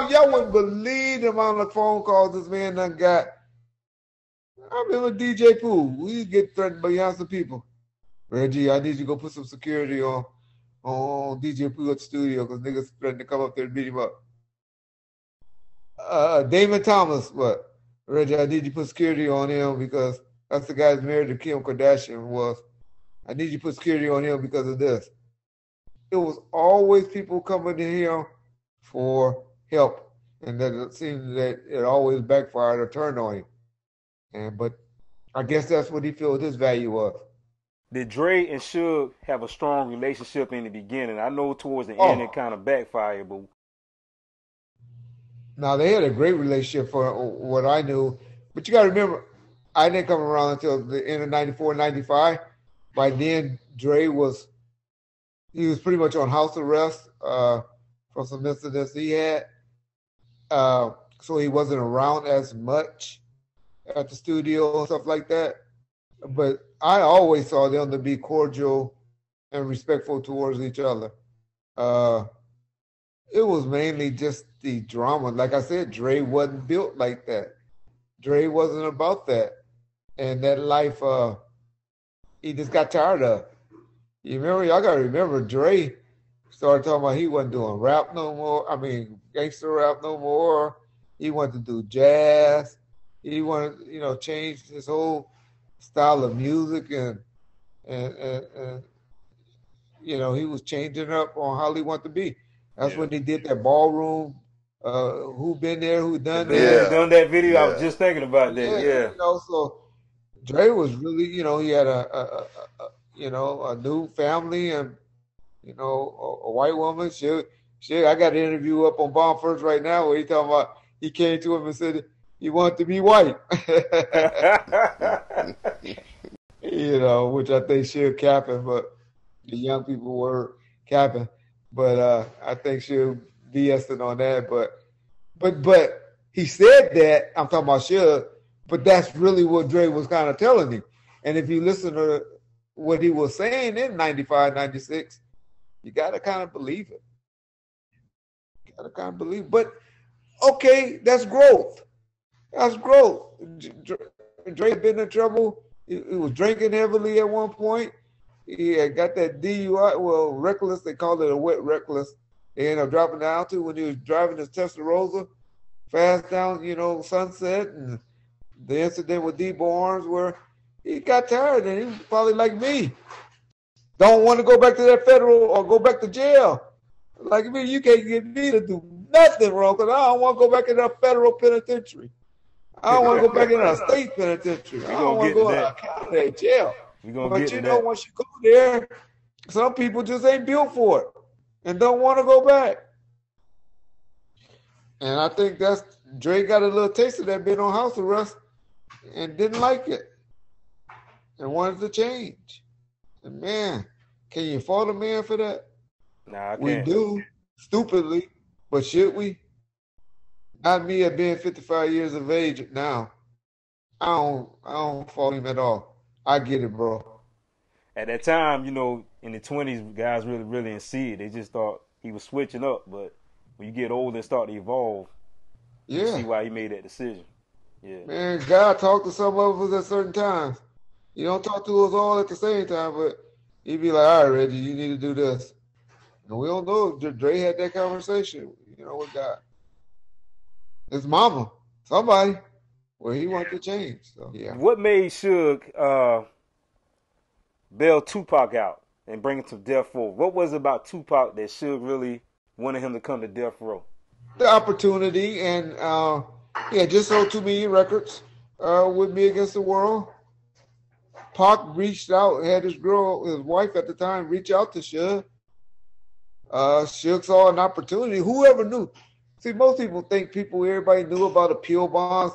Y'all wouldn't believe the amount of phone calls this man done got. I remember DJ Pooh. We get threatened by some people. Reggie, I need you to go put some security on DJ Pooh at the studio because niggas threatened to come up there and beat him up. Damon Thomas, what? Reggie, I need you to put security on him because that's the guy that's married to Kim Kardashian was. I need you to put security on him because of this. It was always people coming to him for help. And then it seemed that it always backfired or turned on him. But I guess that's what he felt his value was. Did Dre and Suge have a strong relationship in the beginning? I know towards the end it kind of backfired, but now they had a great relationship for what I knew. But you got to remember, I didn't come around until the end of 94, 95. By then, Dre was pretty much on house arrest from some incidents he had. So he wasn't around as much at the studio and stuff like that. But I always saw them to be cordial and respectful towards each other. It was mainly just the drama. Like I said, Dre wasn't built like that. Dre wasn't about that. And that life, he just got tired of. Y'all got to remember, Dre started talking about he wasn't doing rap no more. I mean, gangster rap no more. He wanted to do jazz. He wanted, change his whole style of music and he was changing up on how he wanted to be. That's when he did that ballroom. Who been there? Who done that? Done that video. Yeah. I was just thinking about that. Yeah. So Dre was really, he had a new family and a white woman. I got an interview up on Bomb First right now where he talking about he came to him and said he wanted to be white. which I think Suge capping, but the young people were capping. But I think Suge BSing on that. But he said that, I'm talking about Suge, but that's really what Dre was kind of telling him. And if you listen to what he was saying in 95, 96, you got to kind of believe it. You got to kind of believe it. But, okay, that's growth. That's growth. Dre had been in trouble. He was drinking heavily at one point. He had got that DUI, well, reckless. They called it a wet reckless. They ended up dropping down to when he was driving his Testarossa fast down, Sunset, and the incident with D. Barnes where he got tired, and he was probably like me. Don't want to go back to that federal or go back to jail. Like me, you can't get me to do nothing wrong because I don't want to go back in that federal penitentiary. I don't want to go back in a state penitentiary. I don't want to go to a county jail. But once you go there, some people just ain't built for it and don't want to go back. And I think that's Dre got a little taste of that being on house arrest and didn't like it and wanted to change. And man, can you fault a man for that? Nah, I can't. We do, stupidly, but should we? Not me at being 55 years of age now. I don't fault him at all. I get it, bro. At that time, in the 20s, guys really didn't see it. They just thought he was switching up. But when you get older and start to evolve, you see why he made that decision. Yeah. Man, God talked to some of us at certain times. You don't talk to us all at the same time, but he'd be like, all right, Reggie, you need to do this. And we don't know if Dre had that conversation, with God. His mama, somebody, where he wanted to change. So, yeah. What made Suge bail Tupac out and bring him to death row? What was it about Tupac that Suge really wanted him to come to death row? The opportunity, and just sold 2 million records with Me Against the World. Pac reached out, had his wife at the time, reach out to Suge. Suge saw an opportunity. Whoever knew? See, most people think everybody knew about appeal bonds.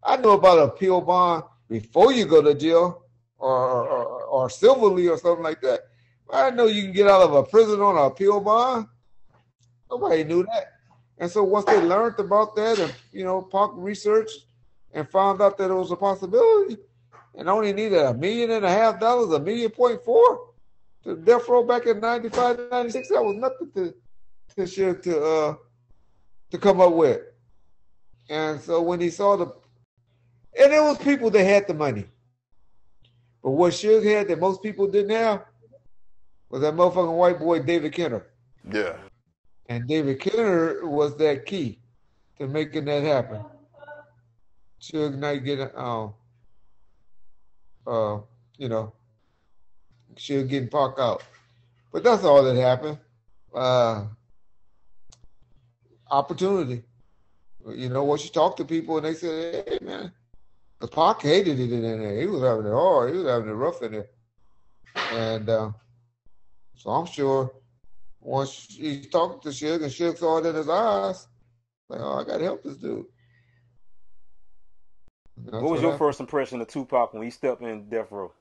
I knew about appeal bond before you go to jail or civilly or something like that. I know you can get out of a prison on an appeal bond. Nobody knew that. And so once they learned about that and, Pac researched and found out that it was a possibility and only needed $1.5 million, $1.4 million to death row back in 95, 96, that was nothing to come up with. And so when he saw and it was people that had the money. But what Suge had that most people didn't have was that motherfucking white boy, David Kenner. Yeah. And David Kenner was that key to making that happen. Suge Knight getting, Suge getting Pac out. But that's all that happened. Opportunity. Once you talk to people and they say, hey, man, the Pac hated it in there. He was having it hard. He was having it rough in there. And so I'm sure once he talked to Suge and Suge saw it in his eyes, like, oh, I got to help this dude. What was your first impression of Tupac when he stepped in death row?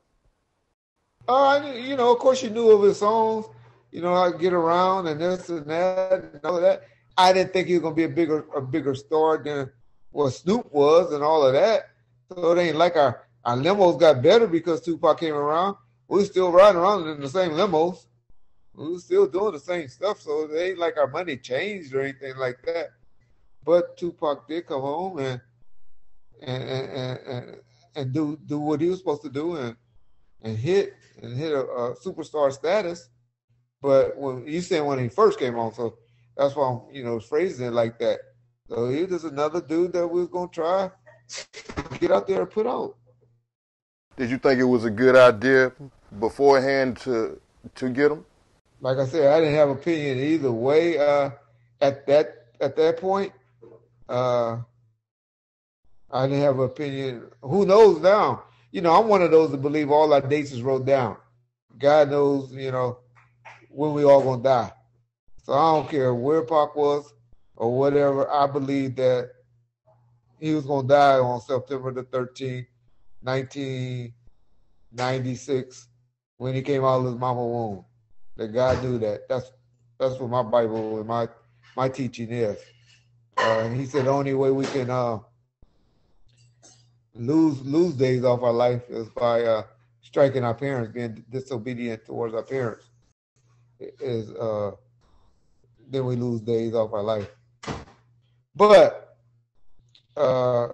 Of course you knew of his songs, how to get around and this and that and all of that. I didn't think he was going to be a bigger star than what Snoop was and all of that. So it ain't like our limos got better because Tupac came around. We were still riding around in the same limos. We were still doing the same stuff. So it ain't like our money changed or anything like that. But Tupac did come home and do what he was supposed to do and hit a superstar status. But when he first came on, so that's why I'm phrasing it like that. So he was another dude that we was gonna try to get out there and put out. Did you think it was a good idea beforehand to get him? Like I said, I didn't have opinion either way. At that point, I didn't have an opinion. Who knows now? I'm one of those that believe all our dates is wrote down. God knows, when we all gonna die. So I don't care where Pac was or whatever. I believe that he was gonna die on September the 13th, 96 when he came out of his mama womb. That God knew that. That's what my Bible and my teaching is. He said the only way we can lose days off our life is by striking our parents, being disobedient towards our parents. Is then we lose days off our life. But so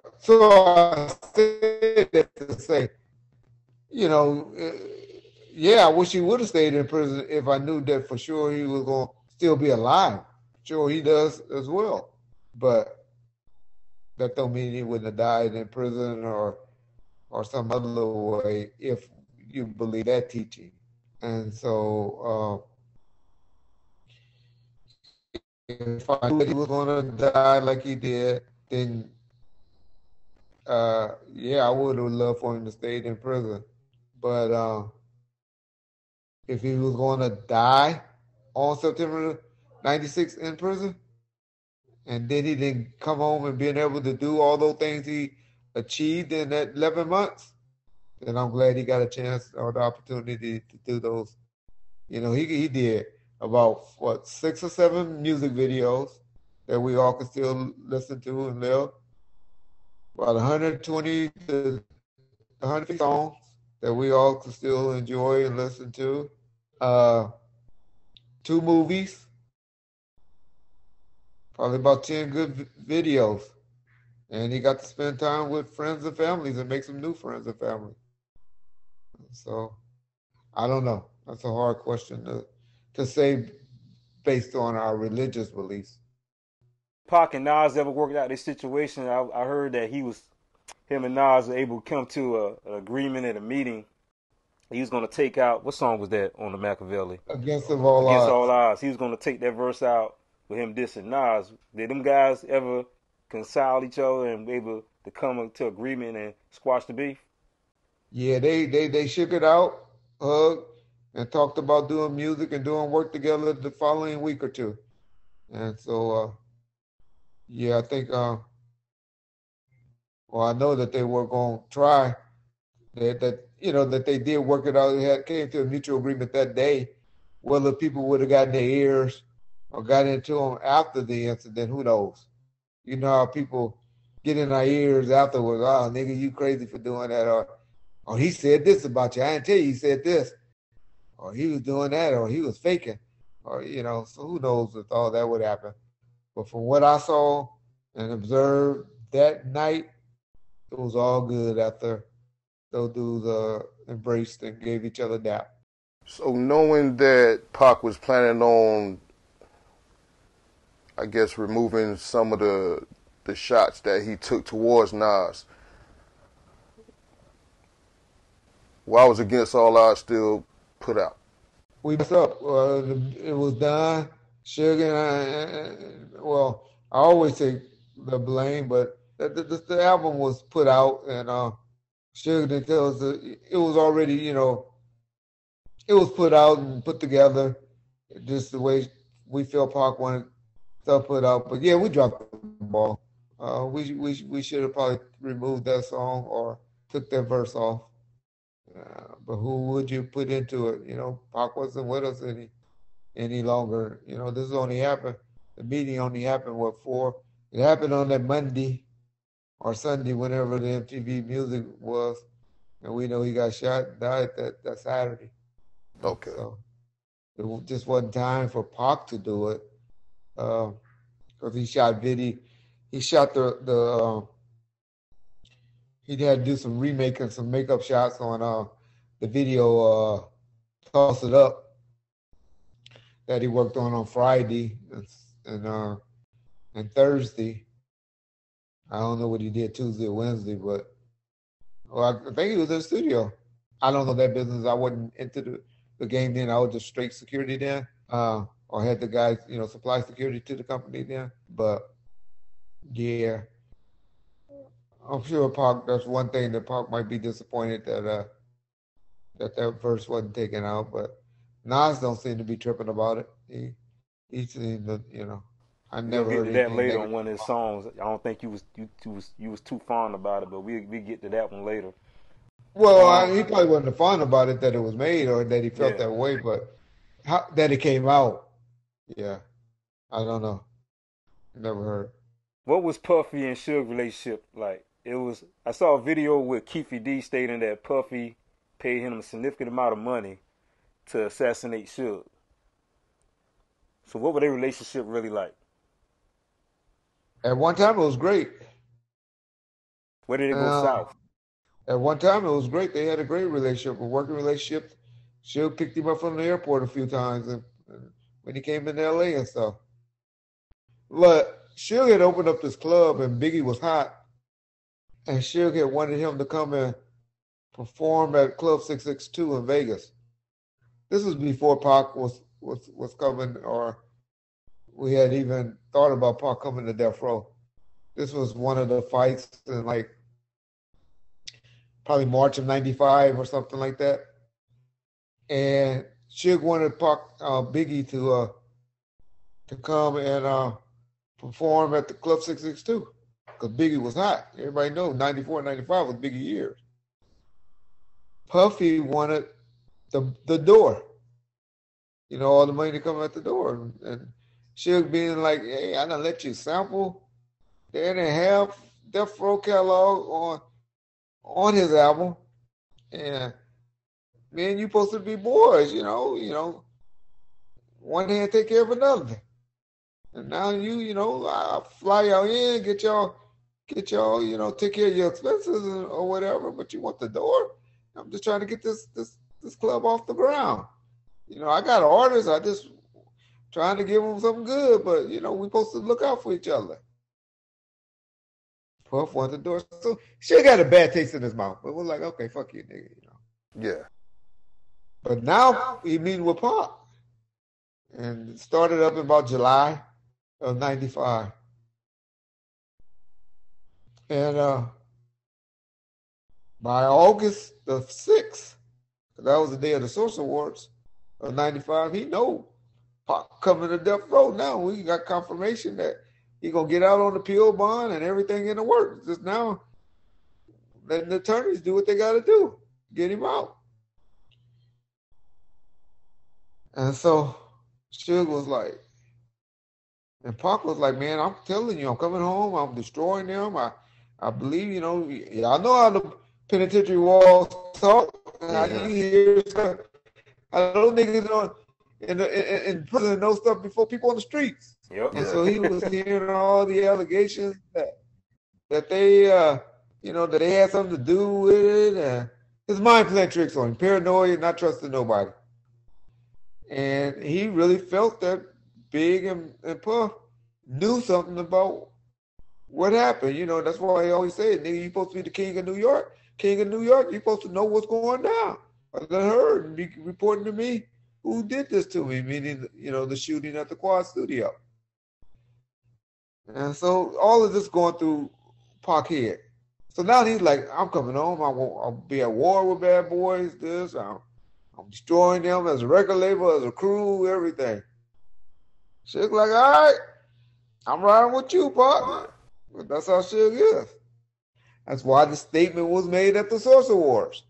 I said that to say, you know, yeah, I wish he would have stayed in prison if I knew that for sure he was going to still be alive. Sure, he does as well. But that don't mean he wouldn't have died in prison or some other way if you believe that teaching. And so if I knew that he was going to die like he did, then yeah, I would have loved for him to stay in prison. But if he was going to die on September 96 in prison, and then he didn't come home and being able to do all those things he achieved in that 11 months, then I'm glad he got a chance or the opportunity to do those. You know, he did about, 6 or 7 music videos that we all could still listen to and live. About 120 to 150 songs that we all could still enjoy and listen to. 2 movies, probably about 10 good videos. And he got to spend time with friends and families and make some new friends and family. So, I don't know. That's a hard question to say based on our religious beliefs. Pac and Nas ever worked out this situation? I heard that him and Nas were able to come to an agreement at a meeting. He was going to take out, what song was that on the Machiavelli? Against all Against odds. All Odds. He was going to take that verse out with him dissing Nas. Did them guys ever reconcile each other and be able to come to agreement and squash the beef? Yeah, they shook it out, hugged, and talked about doing music and doing work together the following week or two. And so, yeah, I think, well, I know that they were going to try that they did work it out. They came to a mutual agreement that day. Whether people would have gotten their ears or got into them after the incident, who knows? You know how people get in our ears afterwards. Oh, nigga, you crazy for doing that, or he said this about you. I didn't tell you he said this, or he was doing that, or he was faking, or So who knows if all that would happen? But from what I saw and observed that night, it was all good after those dudes embraced and gave each other dap. So knowing that Pac was planning on, I guess, removing some of the shots that he took towards Nas, why was Against All Odds still put out? We messed up. It was done. Suge and I always take the blame, but the album was put out, and Suge didn't tell us it was already, it was put out and put together, just the way we felt Pac wanted stuff put out. But yeah, we dropped the ball. We should have probably removed that song or took that verse off. But who would you put into it? Pac wasn't with us any longer. This only happened. The meeting only happened it happened on that Monday or Sunday, whenever the MTV Music was, and we know he got shot and died that Saturday. Okay. So it just wasn't time for Pac to do it, because he shot video. He shot he had to do some remake and some makeup shots on the video Toss It Up that he worked on Friday and Thursday. I don't know what he did Tuesday or Wednesday, but I think he was in the studio. I don't know that business. I wasn't into the game then. I was just straight security then, or had the guys, supply security to the company then. But yeah, I'm sure Pac. That's one thing that Pac might be disappointed that that verse wasn't taken out. But Nas don't seem to be tripping about it. He seemed to, I never heard We'll get to that anything later negative. on one of his songs. I don't think you was too fond about it, but we get to that one later. Well, he probably wasn't fond about it that it was made or that he felt Yeah. that way, but that it came out, yeah, I don't know. Never heard. What was Puffy and Suge relationship like? I saw a video with Keefy D stating that Puffy paid him a significant amount of money to assassinate Suge. So what was their relationship really like? At one time, it was great. Where did it go south? At one time, it was great. They had a great relationship, a working relationship. Suge picked him up from the airport a few times and when he came in L.A. and stuff. But Suge had opened up this club and Biggie was hot. And Suge had wanted him to come and perform at Club 662 in Vegas. This was before Pac was coming, or we had even thought about Pac coming to Death Row. This was one of the fights in like probably March of '95 or something like that. And Suge wanted Biggie to come and perform at the Club 662 because Biggie was hot. Everybody knows 94, 95 was Biggie years. Puffy wanted the door. You know, all the money to come at the door. And Suge being like, hey, I done let you sample the 1.5 Death Row catalog on his album. And me and you supposed to be boys, you know. One hand take care of another. And now I fly y'all in, get y'all, take care of your expenses or whatever, but you want the door? I'm just trying to get this club off the ground. I got orders. I just trying to give them something good, but we supposed to look out for each other. Puff wanted the door. So she got a bad taste in his mouth, but we're like, okay, fuck you, nigga. Yeah. But now he meeting with Pac. And it started up in about July of '95. And by August the 6th, that was the day of the Source Awards of '95, he know Pac coming to Death Row now. We got confirmation that he gonna get out on the appeal bond and everything in the works. Just now letting the attorneys do what they gotta do. Get him out. And so Suge was like, and Pac was like, man, I'm telling you, I'm coming home, I'm destroying them. I believe, y'all know how the penitentiary walls talk. I hear stuff. I know niggas in prison know stuff before people on the streets. Yep. And so he was hearing all the allegations that they, that they had something to do with it. And his mind playing tricks on him, paranoid, not trusting nobody. And he really felt that Big and Puff knew something about what happened. That's why he always said, nigga, you supposed to be the king of New York. King of New York, you supposed to know what's going down. I heard and be reporting to me who did this to me, meaning, the shooting at the Quad Studio. And so all of this going through Pac head. So now he's like, I'm coming home. I'll be at war with Bad Boys, I'm destroying them as a record label, as a crew, everything. Suge like, all right, I'm riding with you, Pac. But that's how Suge is. That's why the statement was made at the Source Awards.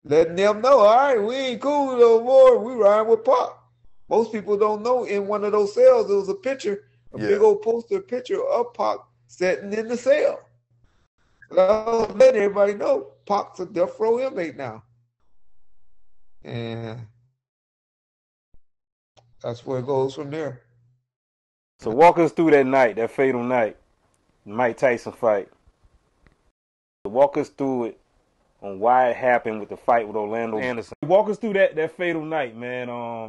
Letting them know, all right, we ain't cool no more. We riding with Pac. Most people don't know in one of those cells, there was a picture, big old poster picture of Pac sitting in the cell. So letting everybody know Pac's a Death Row inmate now. And that's where it goes from there. So walk us through that night, that fatal night, Mike Tyson fight. Walk us through it on why it happened with the fight with Orlando Anderson. Walk us through that fatal night, man.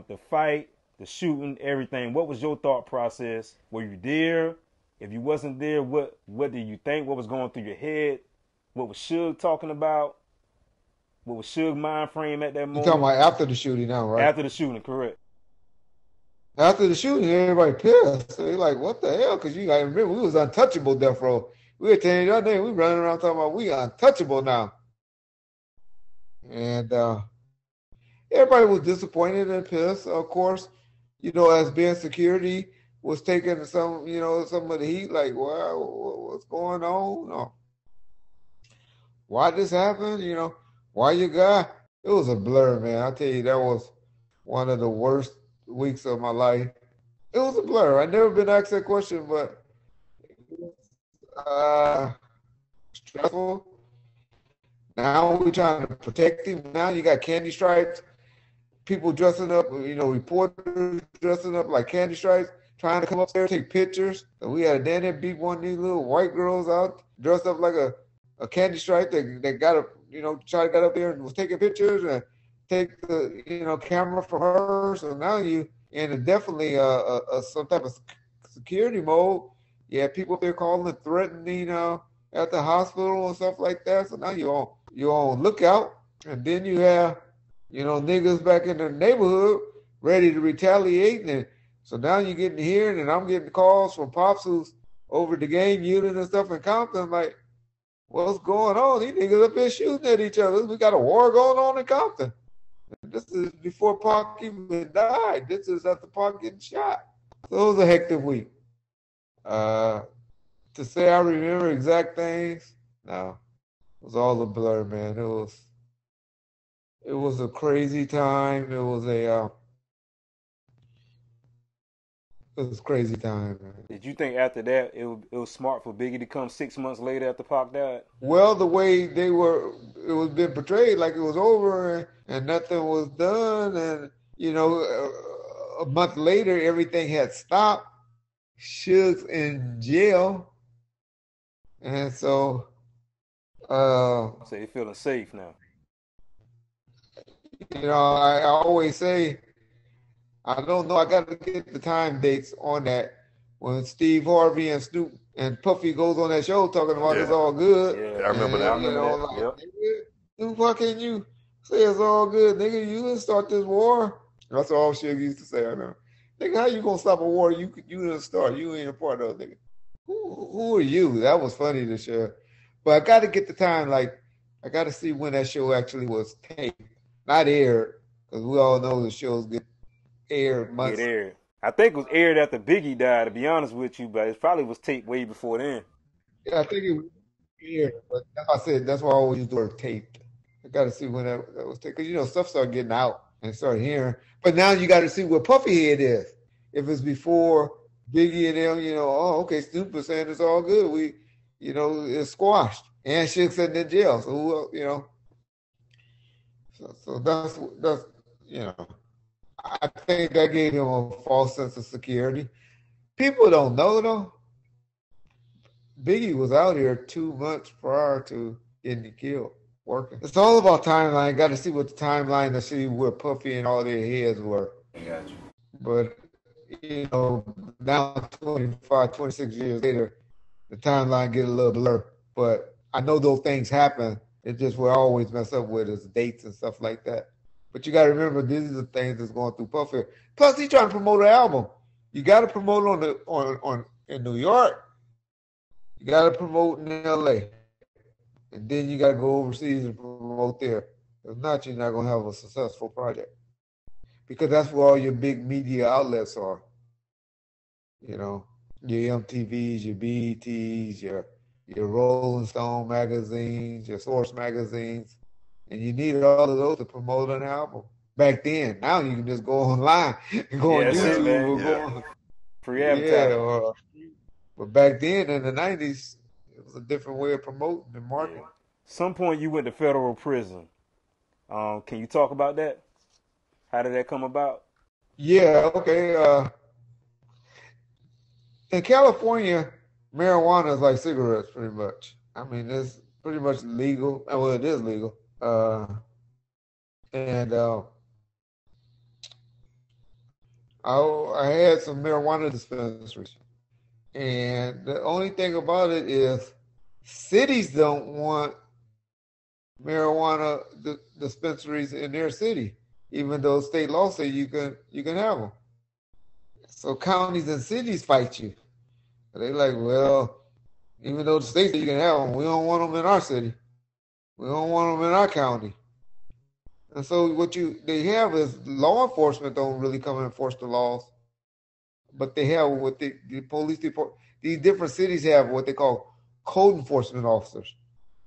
The fight, the shooting, everything. What was your thought process? Were you there? If you wasn't there, what did you think? What was going through your head? What was Suge talking about? What was Suge's mind frame at that moment? You're talking about after the shooting now, right? After the shooting, correct. After the shooting, everybody pissed. So they're like, what the hell? Because you got to remember, we was untouchable, Death Row. We were telling your name. We running around talking about we untouchable now. And everybody was disappointed and pissed. Of course, as being security was taking some of the heat, like, well, what's going on? Why this happened? Why you got? It was a blur, man. I tell you, that was one of the worst weeks of my life. It was a blur. I never been asked that question, but uh, stressful. Now we're trying to protect him. Now you got candy stripes, people dressing up, reporters dressing up like candy stripes, trying to come up there take pictures. So we had a Dan that beat one of these little white girls out dressed up like a candy stripe that got up, try to get up there and was taking pictures and take the camera from her. So now you in definitely some type of security mode. Yeah, people up there calling and threatening at the hospital and stuff like that. So now you're on lookout, and then you have niggas back in the neighborhood ready to retaliate, and so now you're getting here, and I'm getting calls from pops who's over the game unit and stuff in Compton, like, what's going on? These niggas up here shooting at each other. We got a war going on in Compton. This is before Pac even died. This is after Pac getting shot. So it was a hectic week. To say I remember exact things, no. It was all a blur, man. It was a crazy time. It was a crazy time, man. Did you think after that it was smart for Biggie to come 6 months later after Pac died? Well, the way it was been portrayed like it was over and nothing was done, and a month later everything had stopped. Suge's in jail, and so So you're feeling safe now. I always say, I don't know, I got to get the time dates on that. When Steve Harvey and Snoop and Puffy goes on that show talking about it's all good. Yeah, I remember that. Like, Snoop, why can't you say it's all good? Nigga, you didn't start this war. That's all Suge used to say, I know. Nigga, how you gonna stop a war you didn't start? You ain't a part of it, nigga. Who are you? That was funny to share. But I got to get the time, like, I got to see when that show actually was taped. Not aired, because we all know the shows get aired months. Get aired. I think it was aired after Biggie died, to be honest with you, but it probably was taped way before then. Yeah, I think it was aired, but that's why I said, that's why I always use the word taped. I got to see when that was taped, because, stuff started getting out and started hearing. But now you got to see what Puffy Head is. If it's before Biggie and them, okay, Snoop was saying it's all good. We, it's squashed. And Suge sitting in jail. So, So that's I think that gave him a false sense of security. People don't know though. Biggie was out here 2 months prior to getting killed, working. It's all about timeline. Got to see what the timeline to see where Puffy and all their heads were. I got you. But now 25, 26 years later, the timeline get a little blur. But I know those things happen. It's just what I always mess up with is dates and stuff like that. But you got to remember, these are the things that's going through Puffy. Plus, he's trying to promote an album. You got to promote on in New York. You got to promote in L.A. And then you got to go overseas and promote there. If not, you're not going to have a successful project. Because that's where all your big media outlets are. Your MTVs, your BETs, your Rolling Stone magazines, your Source magazines, and you needed all of those to promote an album. Back then, now you can just go online and go on YouTube or go on free advertising. But back then in the 90s, it was a different way of promoting and marketing. Yeah. Some point you went to federal prison. Can you talk about that? How did that come about? Yeah, okay. In California, marijuana is like cigarettes, pretty much. I mean, it's pretty much legal. Well, it is legal. I had some marijuana dispensaries. And the only thing about it is cities don't want marijuana dispensaries in their city, even though state law says you can have them. So counties and cities fight you. They're like, well, even though the state says you can have them, we don't want them in our city. We don't want them in our county. And so what they have is law enforcement don't really come and enforce the laws, but they have what the police department. These different cities have what they call code enforcement officers,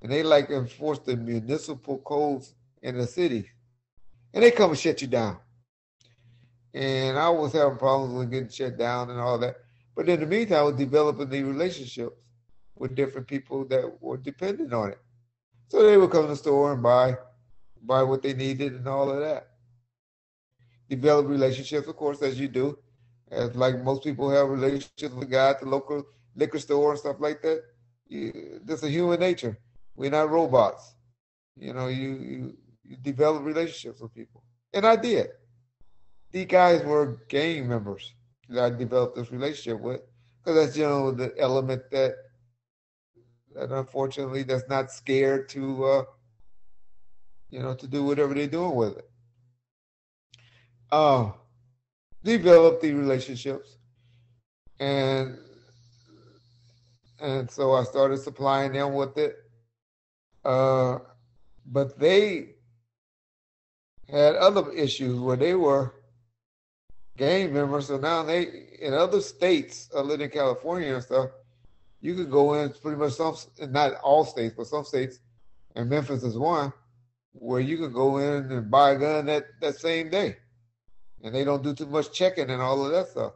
and they like enforce the municipal codes in the city, and they come and shut you down. And I was having problems with getting shut down and all that. But in the meantime, I was developing the relationships with different people that were dependent on it. So they would come to the store and buy what they needed and all of that. Develop relationships, of course, as you do. As like most people have relationships with the guy at the local liquor store and stuff like that. That's a human nature. We're not robots. You develop relationships with people. And I did. These guys were gang members that I developed this relationship with. Because that's, the element that unfortunately that's not scared to, to do whatever they're doing with it. Develop the relationships, and so I started supplying them with it. But they had other issues where they were gang members. So now they, in other states, other than California and stuff, you could go in pretty much not all states, but some states, and Memphis is one, where you could go in and buy a gun that same day. And they don't do too much checking and all of that stuff.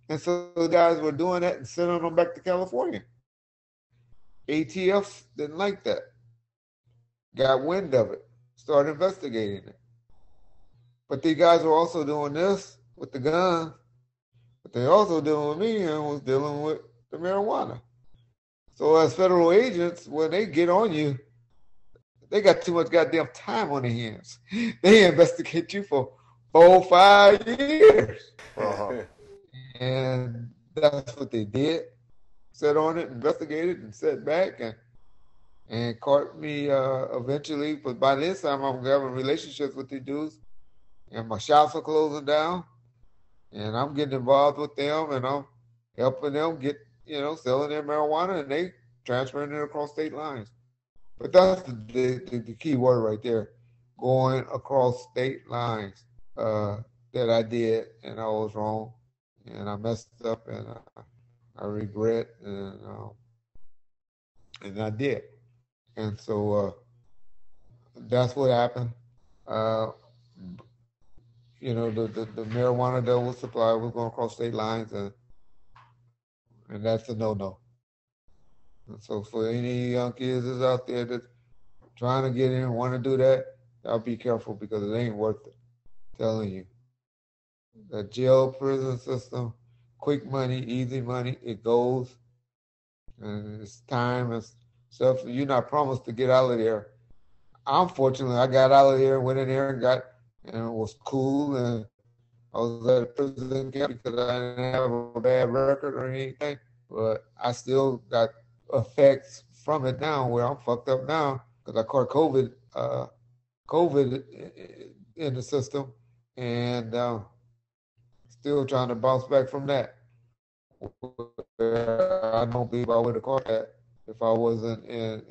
And so the guys were doing that and sending them back to California. ATF didn't like that. Got wind of it, started investigating it. But these guys were also doing this with the gun, but they also dealing with me and was dealing with the marijuana. So as federal agents, when they get on you, they got too much goddamn time on their hands. They investigate you for 4-5 years. Uh-huh. And that's what they did. Sat on it, investigated, and sat back and caught me eventually. But by this time, I'm having relationships with these dudes, and my shops are closing down, and I'm getting involved with them, and I'm helping them get, selling their marijuana, and they transferring it across state lines. But that's the key word right there, going across state lines. That I did, and I was wrong, and I messed up, and I regret, and I did, and so that's what happened. The marijuana that was supplied was going across state lines, and that's a no. And so for any young kids that's out there that's trying to get in and want to do that, I'll be careful because it ain't worth it. I'm telling you. The jail prison system, quick money, easy money, it goes. And it's time and stuff. You're not promised to get out of there. Unfortunately, I got out of there, went in there and it was cool. And I was at a prison camp because I didn't have a bad record or anything. But I still got effects from it now where I'm fucked up now because I caught COVID in the system. And still trying to bounce back from that. I don't believe I would have caught that if I wasn't in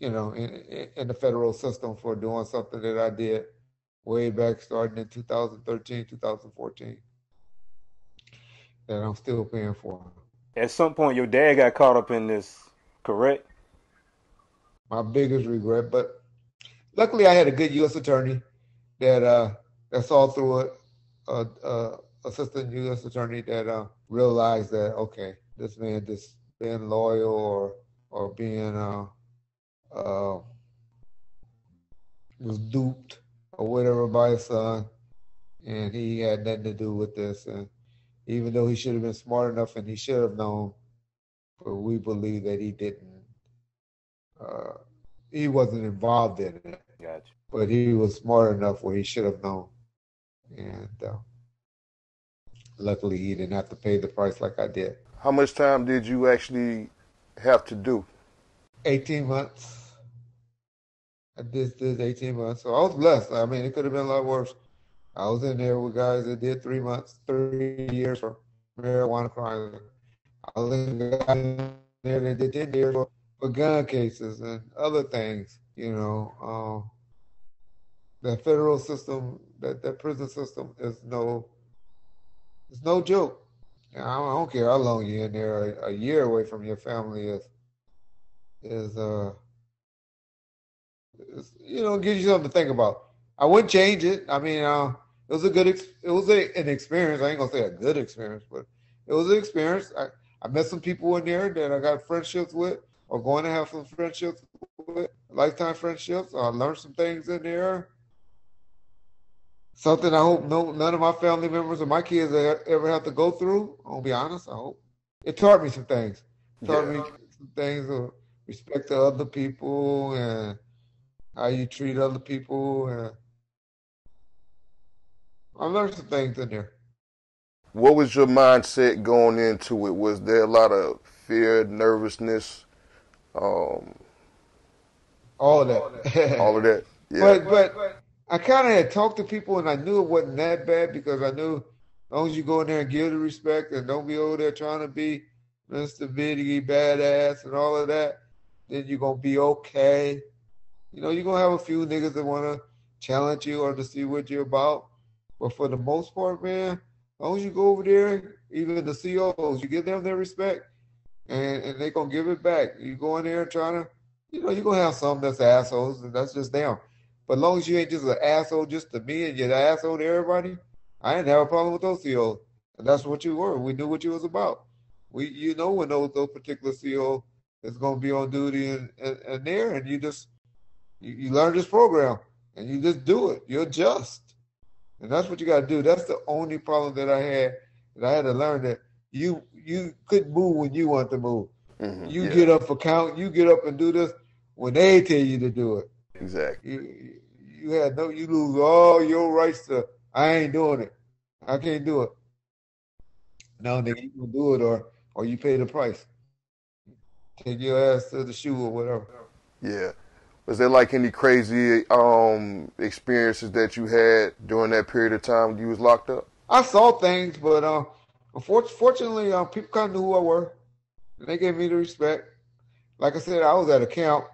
the federal system for doing something that I did way back starting in 2013, 2014 that I'm still paying for. At some point, your dad got caught up in this, correct? My biggest regret, but luckily I had a good U.S. attorney that saw through it. Assistant U.S. attorney that realized that, okay, this man just being loyal or being was duped or whatever by his son, and he had nothing to do with this. And even though he should have been smart enough and he should have known, but we believe that he didn't. He wasn't involved in it. Gotcha. But he was smart enough where he should have known. And luckily, he didn't have to pay the price like I did. How much time did you actually have to do? 18 months. I did 18 months. So I was blessed. I mean, it could have been a lot worse. I was in there with guys that did 3 years for marijuana crimes. I was in there that did 10 years for gun cases and other things, the federal system, that prison system is no joke. I don't care how long you're in there. A year away from your family is gives you something to think about. I wouldn't change it. I mean, it was a good, an experience. I ain't gonna say a good experience, but it was an experience. I met some people in there that I got friendships with, or going to have some friendships with, lifetime friendships. I learned some things in there. Something I hope none of my family members or my kids ever have to go through. I'll be honest. I hope it taught me some things. Taught Yeah. me some things of respect to other people and how you treat other people. And I learned some things in there. What was your mindset going into it? Was there a lot of fear, nervousness, um, All of that. all of that? Yeah. but I kind of had talked to people and I knew it wasn't that bad because I knew as long as you go in there and give the respect and don't be over there trying to be Mr. Biggie badass and all of that, then you're gonna be okay. You're gonna have a few niggas that wanna challenge you or to see what you're about. But for the most part, man, as long as you go over there, even the COs, you give them their respect and they gonna give it back. You go in there trying to, you're gonna have some that's assholes, and that's just them. But as long as you ain't just an asshole just to me and you're the asshole to everybody, I didn't have a problem with those COs. And that's what you were. We knew what you was about. You know when those particular CO is gonna be on duty and there, and you learn this program and you just do it. You adjust. And that's what you got to do. That's the only problem that I had. That I had to learn that you couldn't move when you want to move. You Yeah. get up for count. You get up and do this when they tell you to do it. Exactly. You lose all your rights to. I ain't doing it. I can't do it. No, nigga, you can do it or you pay the price. Take your ass to the shoe or whatever. Yeah. Was there like any crazy experiences that you had during that period of time when you was locked up? I saw things, but unfortunately, people kind of knew who I were, and they gave me the respect. Like I said, I was at a camp,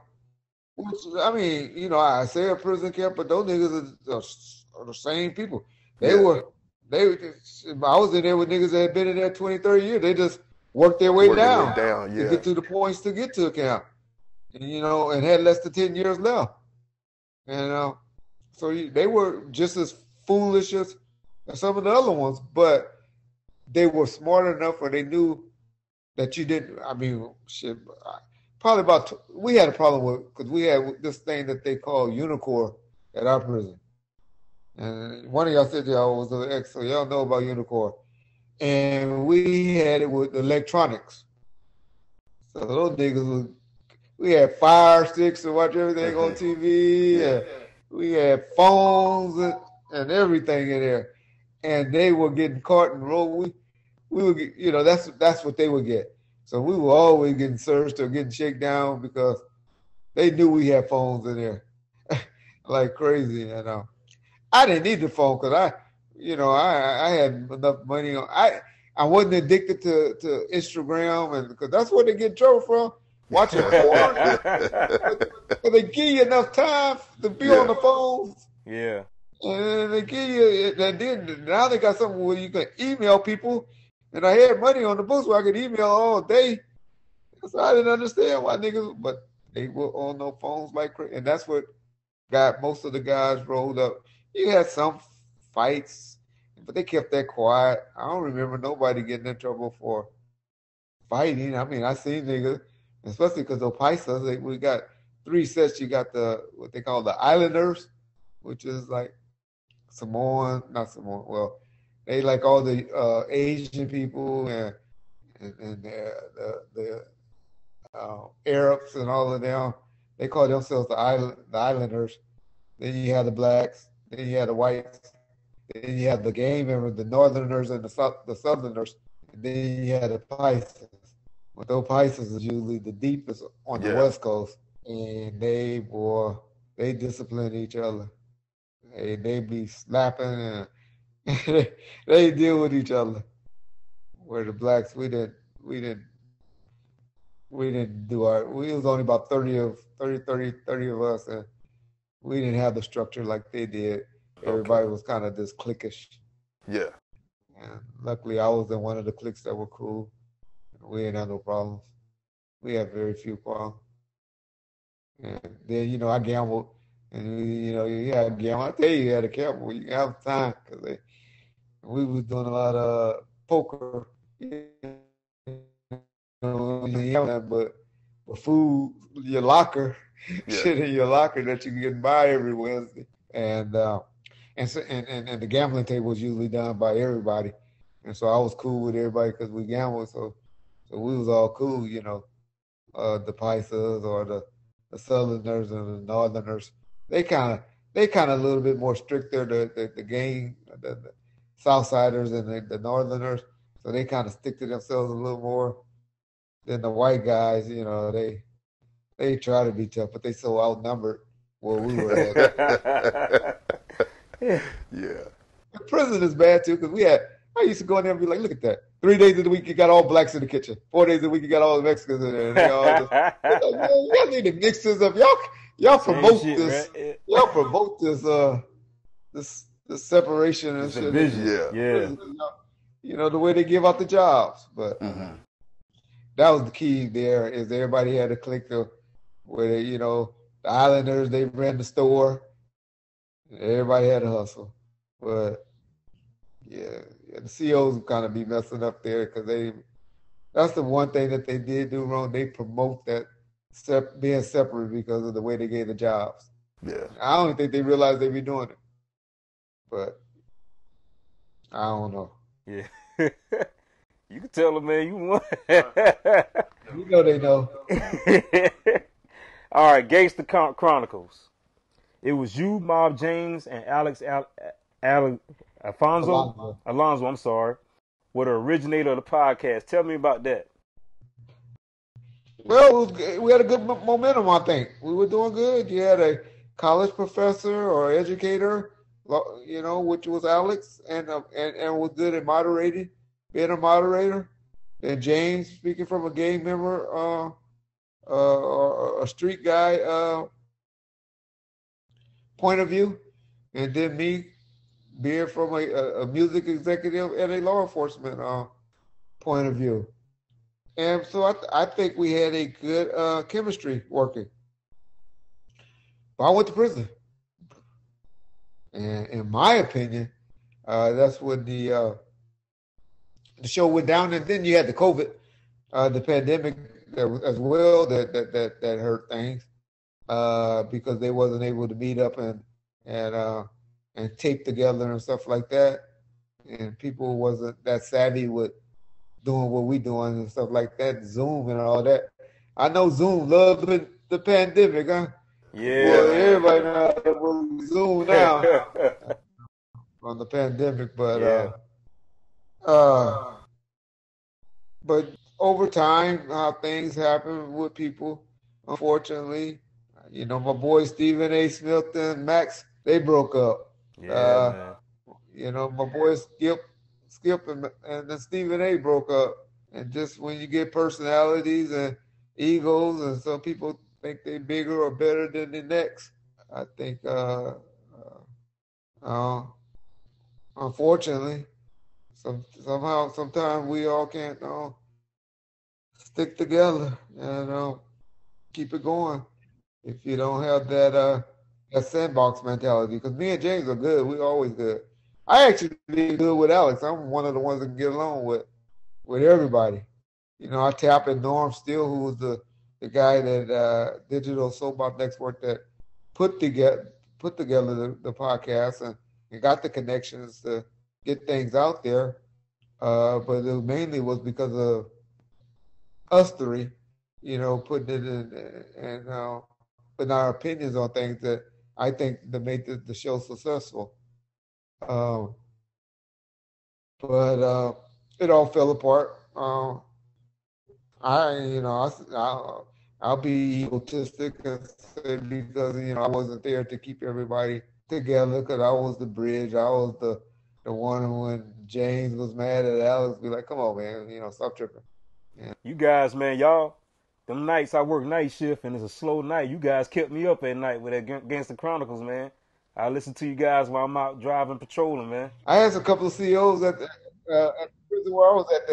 which I mean, I say a prison camp, but those niggas are the same people. They Yeah. were, they. I was in there with niggas that had been in there 20, 30 years. They just worked their way Work their way down down. to Yeah. get to the points to get to a camp, and had less than 10 years left. And they were just as foolish as some of the other ones, but they were smart enough, or they knew that you didn't. I mean, shit. Probably we had a problem with because we had this thing that they call Unicore at our prison, and one of y'all said y'all was an ex, so y'all know about Unicore, and we had it with electronics. So those niggas was, we had fire sticks to watch everything on TV, Yeah. and we had phones and everything in there, and they were getting caught and rolled. We would get, that's what they would get. So we were always getting searched or getting shaken down because they knew we had phones in there like crazy. I didn't need the phone because I had enough money. I wasn't addicted to Instagram, and because that's what they get in trouble from, watching porn. But they give you enough time to be on Yeah. the phones. Yeah. And they give you, and then now they got something where you can email people. And I had money on the books where I could email all day. So I didn't understand why niggas, but they were on no phones like crazy. And that's what got most of the guys rolled up. You had some fights, but they kept that quiet. I don't remember nobody getting in trouble for fighting. I mean, I seen niggas, especially because those paisas, we got three sets. You got what they call the Islanders, which is like Samoan, not Samoan. Well, they like all the Asian people and the Arabs and all of them. They call themselves the Islanders. Then you have the blacks. Then you have the whites. Then you have the game members, the Northerners and the Southerners. And then you have the Pisces. But those Pisces is usually the deepest on the Yeah. West Coast, and they discipline each other. They be slapping and they deal with each other. Where the blacks, we didn't do we was only about 30 of us, and we didn't have the structure like they did. Okay. Everybody was kind of just cliquish. Yeah. And luckily I was in one of the cliques that were cool. We didn't have no problems. We had very few problems. And then, I gambled. And, you had to gamble. I tell you, you had to gamble. You have time because we was doing a lot of poker. But food, your locker, Yeah. shit in your locker that you can get by every Wednesday. And the gambling table was usually done by everybody. And so I was cool with everybody because we gambled. So we was all cool, the Pisces or the Southerners and the Northerners. They kind of a little bit more stricter. The game, the Southsiders and the Northerners. So they kind of stick to themselves a little more than the white guys. They try to be tough, but they so outnumbered where we were at. Yeah. Yeah. The prison is bad too because I used to go in there and be like, look at that. 3 days of the week you got all blacks in the kitchen. 4 days of the week you got all the Mexicans in there. And they all just, it's like, man, y'all need to mix this up. Y'all Same promote shit, this. right? Y'all promote this separation and It's a shit. vision. Yeah. The way they give out the jobs. But Mm-hmm. that was the key there is everybody had to click where the Islanders, they ran the store. Everybody had to hustle. But yeah, the COs kind of be messing up there because that's the one thing that they did do wrong. They promote that being separate because of the way they gave the jobs. Yeah. I don't think they realize they be doing it. But I don't know. Yeah. You can tell them, man, you won. You know they know. All right, Gangster Chronicles. It was you, Mob James, and Alonzo, I'm sorry, were the originator of the podcast. Tell me about that. Well, we had a good momentum, I think. We were doing good. You had a college professor or educator, which was Alex, and was good at moderating, being a moderator. And James, speaking from a gang member, or a street guy point of view, and then me being from a music executive and a law enforcement point of view. And so I think we had a good chemistry working. But I went to prison. And in my opinion, that's when the show went down. And then you had the COVID, the pandemic as well that hurt things because they wasn't able to meet up and tape together and stuff like that. And people wasn't that savvy with doing what we doing and stuff like that, Zoom and all that. I know Zoom loved the pandemic, huh? Yeah. Well, everybody now will Zoom now on the pandemic, but Yeah. but over time, how things happen with people, unfortunately, my boys Stephen A. Smith and Max, they broke up. Yeah, man. My boys Skip and then Stephen A. broke up. And just when you get personalities and egos, and some people think they're bigger or better than the next, I think, unfortunately, sometimes we all can't stick together and keep it going if you don't have that sandbox mentality. Because me and James are good. We're always good. I actually be good with Alex. I'm one of the ones that can get along with everybody. I tap in Norm Steele, who was the guy that Digital Soap Op Network that put together the podcast and got the connections to get things out there. But it mainly was because of us three, putting it in and putting our opinions on things that I think that made the show successful. But it all fell apart. I'll be egotistic and say because I wasn't there to keep everybody together because I was the bridge. I was the one when James was mad at Alex, be like, "Come on, man, stop tripping." Yeah. You guys, man, y'all, them nights I work night shift and it's a slow night. You guys kept me up at night with that Gangster Chronicles, man. I listen to you guys while I'm out driving, patrolling, man. I had a couple of CEOs at the prison where I was at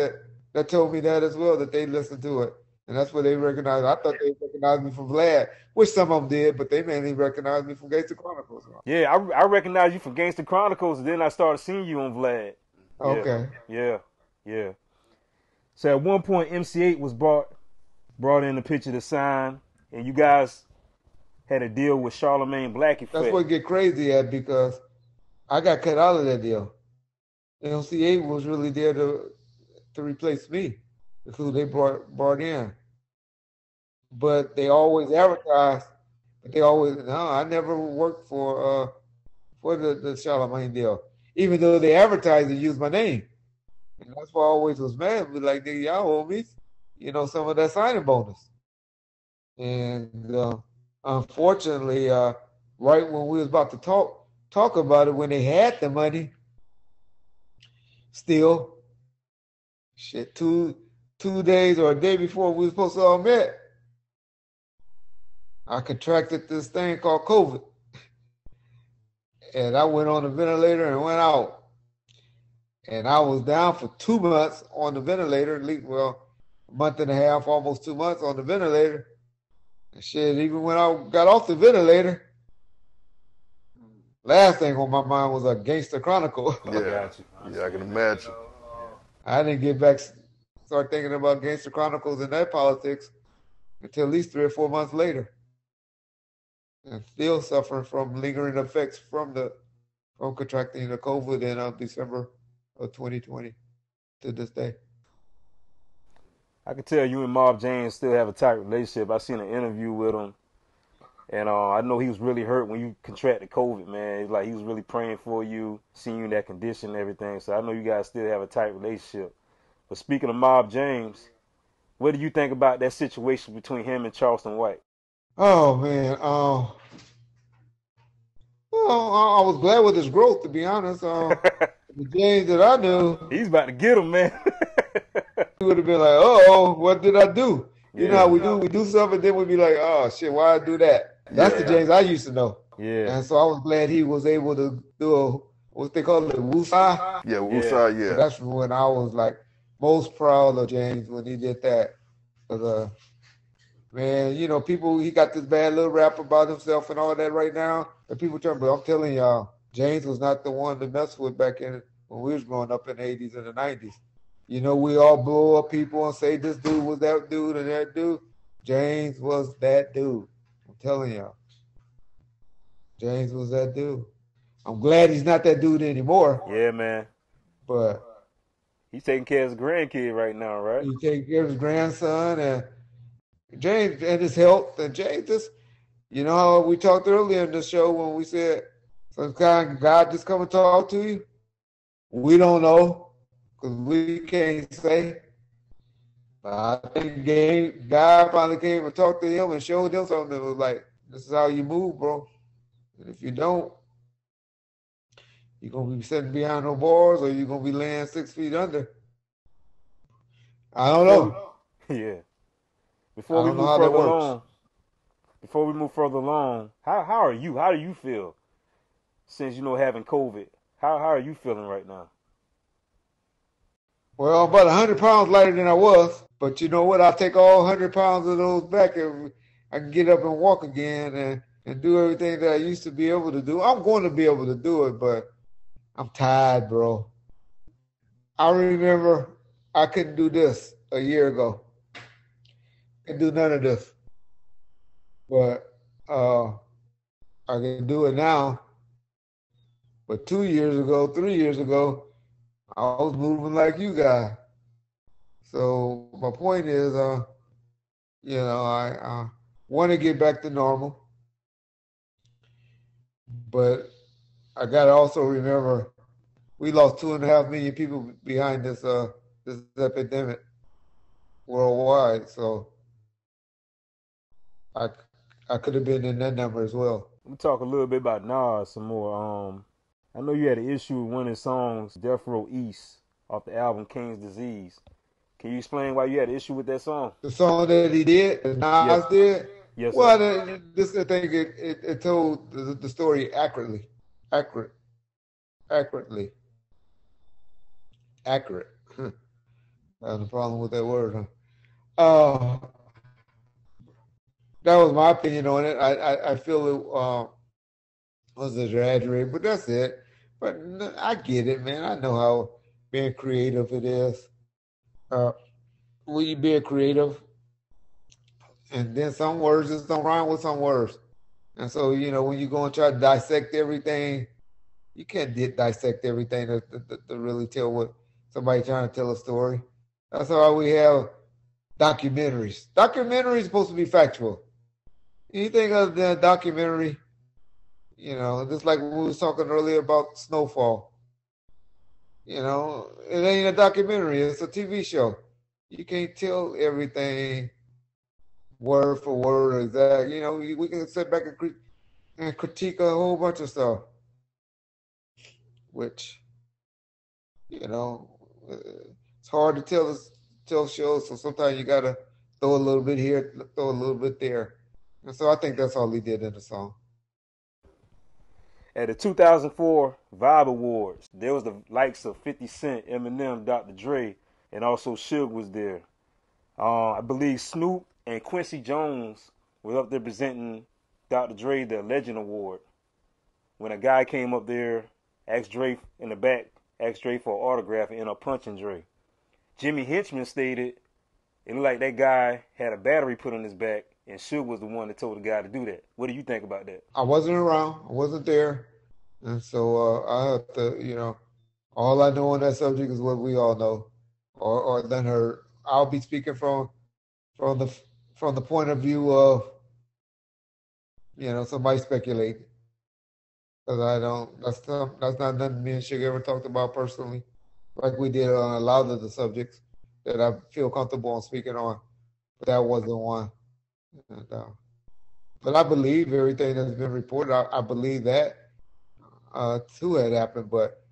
that told me that as well, that they listened to it And that's what they recognized. I thought they recognized me from Vlad, which some of them did, but they mainly recognized me from Gangsta Chronicles. Yeah, I recognized you from Gangster Chronicles, and then I started seeing you on Vlad. Yeah, Okay. yeah, yeah. So at one point, MC8 was brought in the picture to sign, and you guys had a deal with Charlemagne Black Effect. That's what get crazy at because I got cut out of that deal. MC8 was really there to replace me. That's who they brought in. But they always advertised. But they always no. I never worked for the Charlemagne deal, even though they advertised and used my name. And that's why I always was mad. But like, y'all owe me, some of that signing bonus. And unfortunately, right when we was about to talk about it, when they had the money, still, shit, two days or a day before we were supposed to all met, I contracted this thing called COVID. And I went on the ventilator and went out. And I was down for 2 months on the ventilator, a month and a half, almost 2 months on the ventilator. And shit, even when I got off the ventilator, last thing on my mind was a Gangster Chronicle. Yeah, I can imagine. I didn't get back, start thinking about Gangster Chronicles and that politics until at least 3 or 4 months later. And still suffering from lingering effects from contracting the COVID in December of 2020 to this day. I can tell you and Mob James still have a tight relationship. I seen an interview with him, and I know he was really hurt when you contracted COVID, man. It's like he was really praying for you, seeing you in that condition and everything. So I know you guys still have a tight relationship. But speaking of Mob James, what do you think about that situation between him and Charleston White? Oh man, well, I was glad with his growth, to be honest. The James that I knew, He's about to get him, man. he would have been like, "Oh, what did I do?" You know Yeah. how we do something, then we'd be like, "Oh shit, why I do that?" That's the James I used to know. Yeah. And so I was glad he was able to do what they call it, woosah. Yeah, Woosah, So yeah. that's when I was like most proud of James when he did that. 'Cause, man, he got this bad little rap about himself and all that right now. And people but I'm telling y'all, James was not the one to mess with back in when we was growing up in the 80s and the 90s. We all blow up people and say this dude was that dude and that dude. James was that dude. I'm telling y'all. James was that dude. I'm glad he's not that dude anymore. Yeah, man. But He's taking care of his grandkid right now, right? he takes care of his grandson and James and his health. And James just, how we talked earlier in the show when we said some kind of God just come and talk to you? We don't know because we can't say. I think God finally came and talked to him and showed him something that was like, this is how you move, bro. And if you don't, you're going to be sitting behind no bars or you're going to be laying 6 feet under. I don't know. Yeah. Before we move further along, how are you? How do you feel since having COVID? How are you feeling right now? Well, I'm about 100 pounds lighter than I was, but you know what? I'll take all 100 pounds of those back if I can get up and walk again and do everything that I used to be able to do. I'm going to be able to do it, but I'm tired, bro. I remember I couldn't do this a year ago. Couldn't do none of this. But I can do it now. But 2 years ago, 3 years ago, I was moving like you guys. So my point is, I want to get back to normal. But I got to also remember we lost 2.5 million people behind this epidemic worldwide. So I could have been in that number as well. Let me talk a little bit about Nas some more. I know you had an issue with one of his songs, Death Row East, off the album King's Disease. Can you explain why you had an issue with that song? The song that he did, that Nas did? Yes, well, sir. This thing, it told the story accurately. Accurate. I have a problem with that word, huh? That was my opinion on it. I feel it was exaggerated, but that's it. But I get it, man. I know how being creative it is. Uh, when you being creative, and then some words just don't rhyme with some words. And so, when you go and try to dissect everything, you can't dissect everything to really tell what somebody trying to tell a story. That's why we have documentaries. Documentaries supposed to be factual. Anything other than a documentary, just like we was talking earlier about Snowfall. It ain't a documentary. It's a TV show. You can't tell everything word for word exact. We can sit back and critique a whole bunch of stuff, which it's hard to tell shows. So sometimes you gotta throw a little bit here, throw a little bit there, and so I think that's all he did in the song. At the 2004 Vibe Awards, there was the likes of 50 Cent, Eminem, Dr. Dre, and also Suge was there. I believe Snoop and Quincy Jones was up there presenting Dr. Dre the Legend Award. When a guy came up there, asked Dre in the back, asked Dre for an autograph and ended up punching Dre. Jimmy Henchman stated it looked like that guy had a battery put on his back, and Suge was the one that told the guy to do that. What do you think about that? I wasn't around. I wasn't there, and so I have to, all I know on that subject is what we all know, or then heard. I'll be speaking from the from the point of view of somebody speculating, because I don't. That's not nothing me and Sugar ever talked about personally, like we did on a lot of the subjects that I feel comfortable on speaking on. But that wasn't one. And, but I believe everything that's been reported. I believe that too had happened, but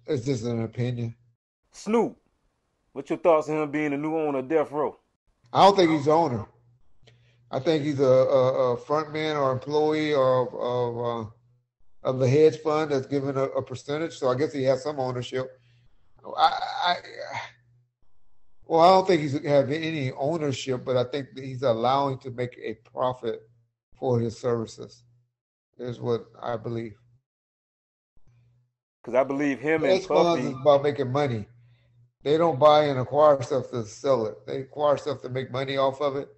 it's just an opinion. Snoop, what's your thoughts on him being the new owner of Death Row? I don't think he's the owner. I think he's a front man or employee of the hedge fund that's given a percentage. So I guess he has some ownership. I well, I don't think he's have any ownership, but I think that he's allowing to make a profit for his services. Is what I believe. Because I believe him and Hedge funds Puffy. is about making money. They don't buy and acquire stuff to sell it. They acquire stuff to make money off of it,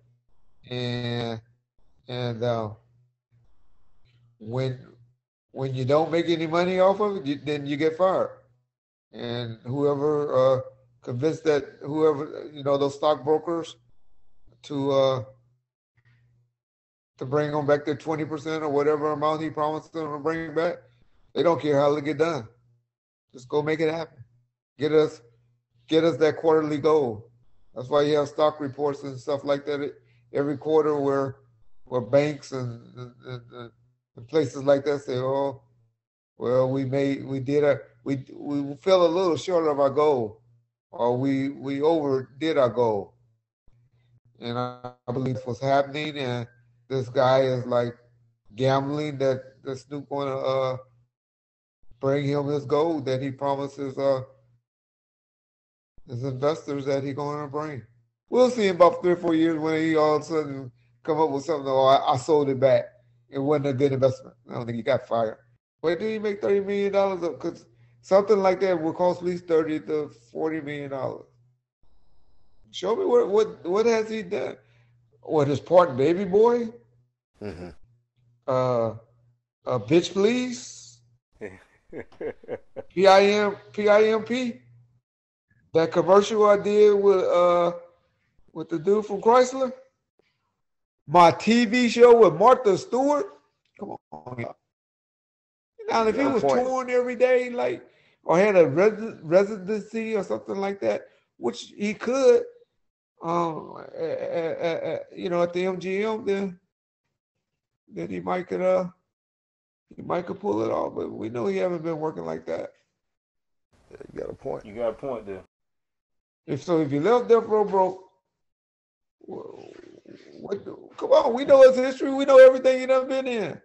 and and when you don't make any money off of it, then you get fired. And whoever convinced that whoever those stockbrokers to bring them back their 20% or whatever amount he promised them to bring back, they don't care how it get done. Just go make it happen. Get us that quarterly goal. That's why you have stock reports and stuff like that every quarter where banks and places like that say, oh, well, we fell a little short of our goal, or we overdid our goal. And I believe that's what's happening. And this guy is like gambling that Snoop going to bring him his gold that he promises his investors that he's going to bring. We'll see in about 3 or 4 years when he all of a sudden come up with something. Oh, I sold it back. It wasn't a good investment. I don't think he got fired. But did he make $30 million? Because something like that would cost at least $30 to $40 million. Show me what has he done? What, his part Baby Boy? Mm-hmm. Bitch Please? PIMP? That commercial I did with the dude from Chrysler? My TV show with Martha Stewart? Come on, y'all. Now, if he was touring every day, or had a residency or something like that, which he could, at the MGM, then he might could pull it off. But we know he haven't been working like that. Yeah, you got a point. You got a point there. If you left Death Row broke, come on, we know his history. We know everything he done been in.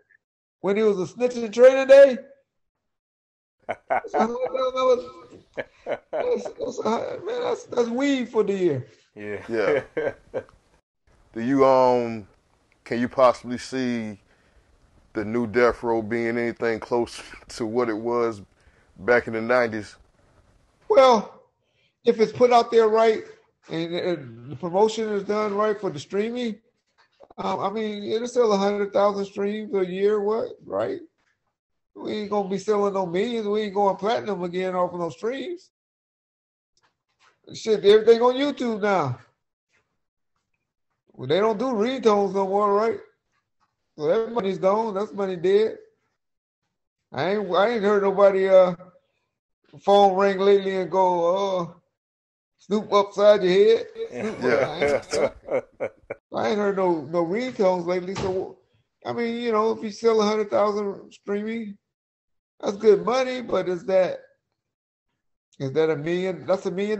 When he was a snitching training day. That's weed for the year. Yeah. Yeah. Do you can you possibly see the new Death Row being anything close to what it was back in the 90s? Well, if it's put out there right and the promotion is done right for the streaming, I mean, it'll sell 100,000 streams a year. What, right? We ain't gonna be selling no millions. We ain't going platinum again off of those streams. Shit, everything on YouTube now. Well, they don't do ringtones no more, right? So that money's gone. That's money dead. I ain't heard nobody phone ring lately and go, snoop upside your head. I ain't heard no ringtones lately. So I mean, you know, if you sell 100,000 streaming, that's good money. But is that $1 million? That's $1 million.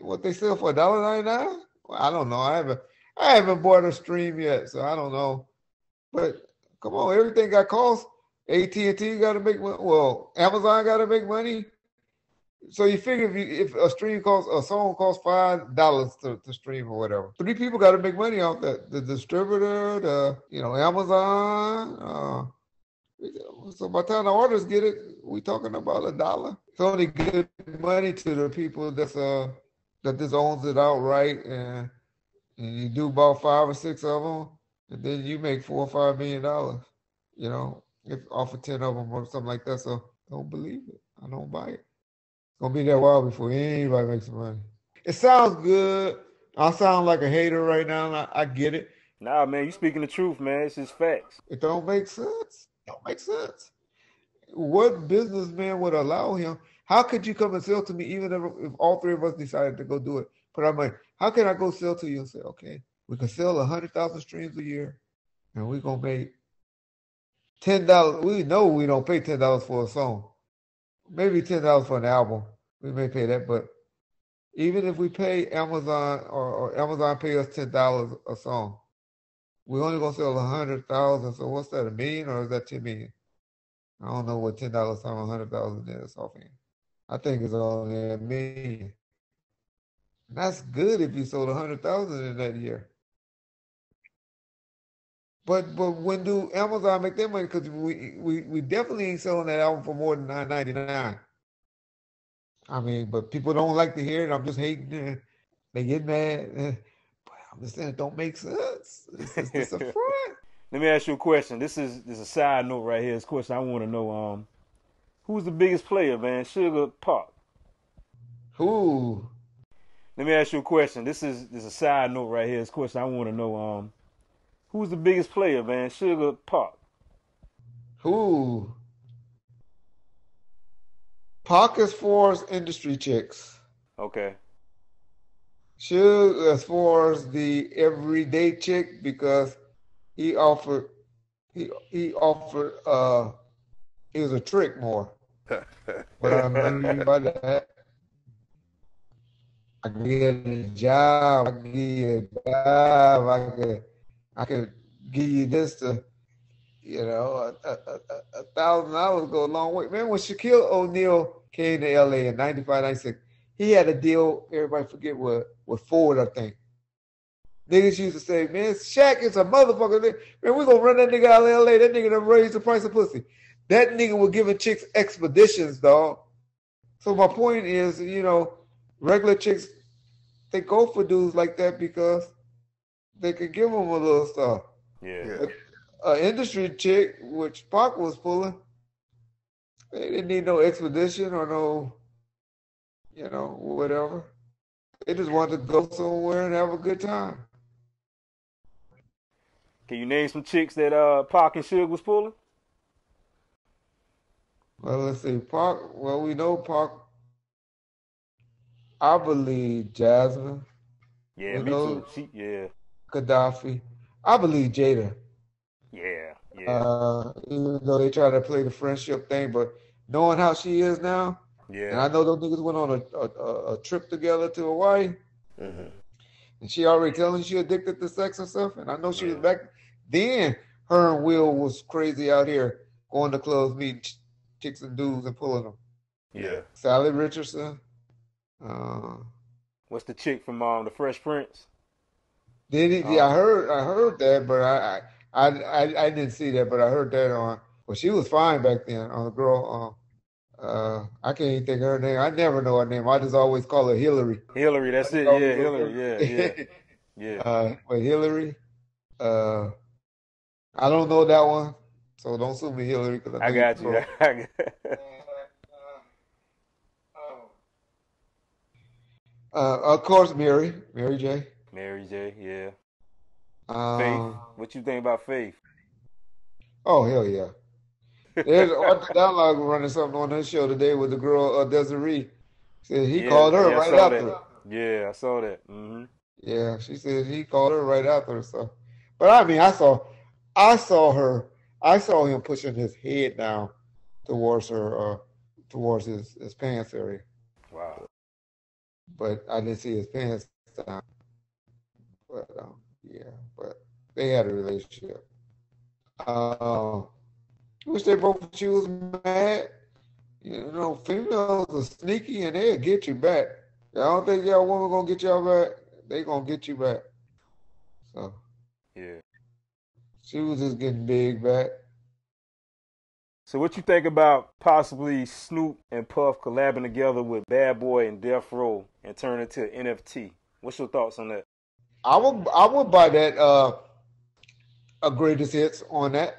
What they sell for $1.99? Well, I don't know. I haven't bought a stream yet, so I don't know. But come on, everything got cost. AT&T got to make money. Well, Amazon got to make money. So you figure if a song costs $5 to stream or whatever, 3 people got to make money off that. The distributor, Amazon. So by the time the artists get it, we talking about $1. It's only good money to the people that this owns it outright, and you do about 5 or 6 of them, and then you make $4 or $5 million. You know, if off of 10 of them or something like that. So don't believe it. I don't buy it. It's gonna be that while before anybody makes some money. It sounds good. I sound like a hater right now. I get it. Nah, man, you speaking the truth, man. It's just facts. It don't make sense. It don't make sense. What businessman would allow him? How could you come and sell to me even if all 3 of us decided to go do it? Put our money. How can I go sell to you and say, okay, we can sell 100,000 streams a year, and we're gonna make $10. We know we don't pay $10 for a song. Maybe $10 for an album. We may pay that, but even if we pay Amazon or Amazon pay us $10 a song, we're only gonna sell 100,000. So what's that? $1 million or is that 10 million? I don't know what $10 times 100,000 is offhand. I think it's only $1 million. That's good if you sold 100,000 in that year. But when do Amazon make their money? Because we definitely ain't selling that album for more than $9.99. I mean, but people don't like to hear it. I'm just hating. They get mad. But I'm just saying it don't make sense. It's a front. Let me ask you a question. This is a side note right here. This question I want to know. Who's the biggest player, man? Suge or Pac? Who? Let me ask you a question. This is a side note right here. This question I want to know. Who's the biggest player, man? Suge or Pac? Who? Pac as far as industry chicks. Okay. Suge as far as the everyday chick because he was a trick more. What I mean by that, I can get a job, I could give you this to, $1,000 go a long way. Man, when Shaquille O'Neal came to LA in 95, 96, he had a deal, everybody forget with Ford, I think. Niggas used to say, man, Shaq is a motherfucker. Man, we're gonna run that nigga out of LA. That nigga done raised the price of pussy. That nigga was giving chicks expeditions, dog. So my point is, regular chicks, they go for dudes like that because they could give them a little stuff. Yeah. An industry chick, which Pac was pulling, they didn't need no expedition or no, whatever. They just wanted to go somewhere and have a good time. Can you name some chicks that Pac and Suge was pulling? Well, let's see. Pac, well, we know Pac, I believe Jasmine. Yeah, me too. Yeah. Gaddafi. I believe Jada. Yeah. Even though they try to play the friendship thing, but knowing how she is now, yeah. And I know those niggas went on a trip together to Hawaii, and she already telling she addicted to sex and stuff, and I know she was back then. Her and Will was crazy out here going to clubs, meeting chicks and dudes and pulling them. Yeah. Sally Richardson. What's the chick from The Fresh Prince? Did he? Yeah, I heard that, but I didn't see that, but I heard that on. Well, she was fine back then. On the girl, I can't even think of her name. I never know her name. I just always call her Hillary. Hillary, I that's just it. Yeah, always go Hillary. Yeah, yeah, Hillary. yeah. But Hillary, uh, I don't know that one, so don't sue me, Hillary, because I I know you got you. know. Of course, Mary J. Mary J. Yeah. Faith. Um, What you think about Faith? oh hell yeah. There's Arthur Dialogue running something on his show today with the girl Desiree. Said he Yeah, called her yeah, I right saw after that. it. Yeah, I saw that. Hmm. Yeah, she said he called her right after it. So, but I mean, I saw her, I saw him pushing his head down towards her, towards his pants area, Wow. but I didn't see his pants down. But yeah, but they had a relationship. Uh, Wish they both she was mad. You know, females are sneaky and they'll get you back. I don't think y'all woman gonna get y'all back. They gonna get you back. So Yeah. she was just getting big back. So what you think about possibly Snoop and Puff collabing together with Bad Boy and Death Row and turn it to an NFT? What's your thoughts on that? I would buy that a greatest hits on that.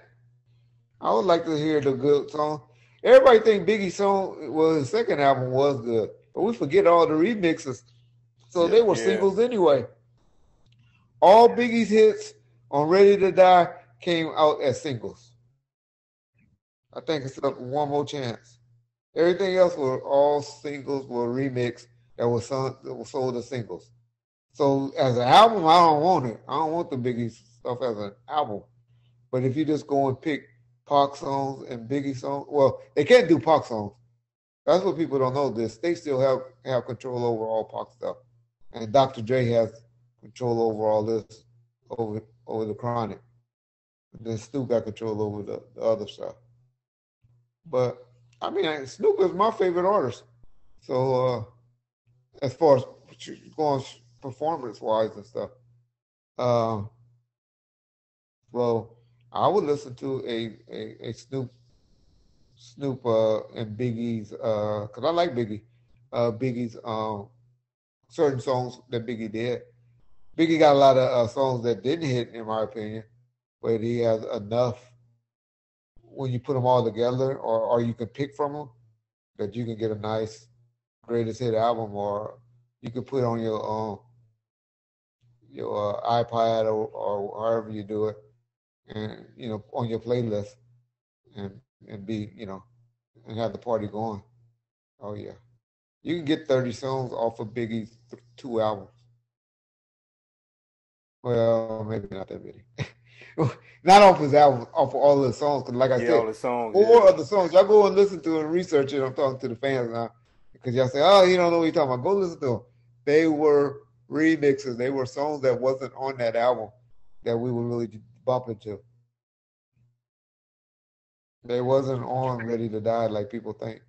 I would like to hear the good song. Everybody think Biggie's song, well, his second album was good, but we forget all the remixes. So Yeah. they were Yeah. singles anyway. All Biggie's hits on Ready to Die came out as singles. I think it's up One More Chance. Everything else were all singles, were remixed that was sold as singles. So as an album, I don't want it. I don't want the Biggie stuff as an album. But if you just go and pick Pac songs and Biggie songs, well, they can't do Pac songs. That's what people don't know. This they still have control over all Pac stuff, and Dr. Dre has control over all this, over the Chronic. And then Snoop got control over the other stuff. But I mean, Snoop is my favorite artist. So as far as going performance wise and stuff, uh, well, I would listen to a Snoop and Biggie's because I like Biggie's certain songs that Biggie did. Biggie got a lot of songs that didn't hit, in my opinion, but he has enough when you put them all together, or you can pick from them that you can get a nice greatest hit album, or you can put on your iPad or however you do it, and on your playlist, and and be and have the party going. Oh yeah, you can get 30 songs off of Biggie's two albums. Well, maybe not that many. Not off his album, off of all the songs. Because, like I Yeah, all said, the songs. four Yeah. of the songs, y'all go and listen to and research it. I'm talking to the fans now. Because y'all say, oh, you don't know what you're talking about. Go listen to them. They were remixes. They were songs that wasn't on that album that we would really bump into. They wasn't on Ready to Die like people think.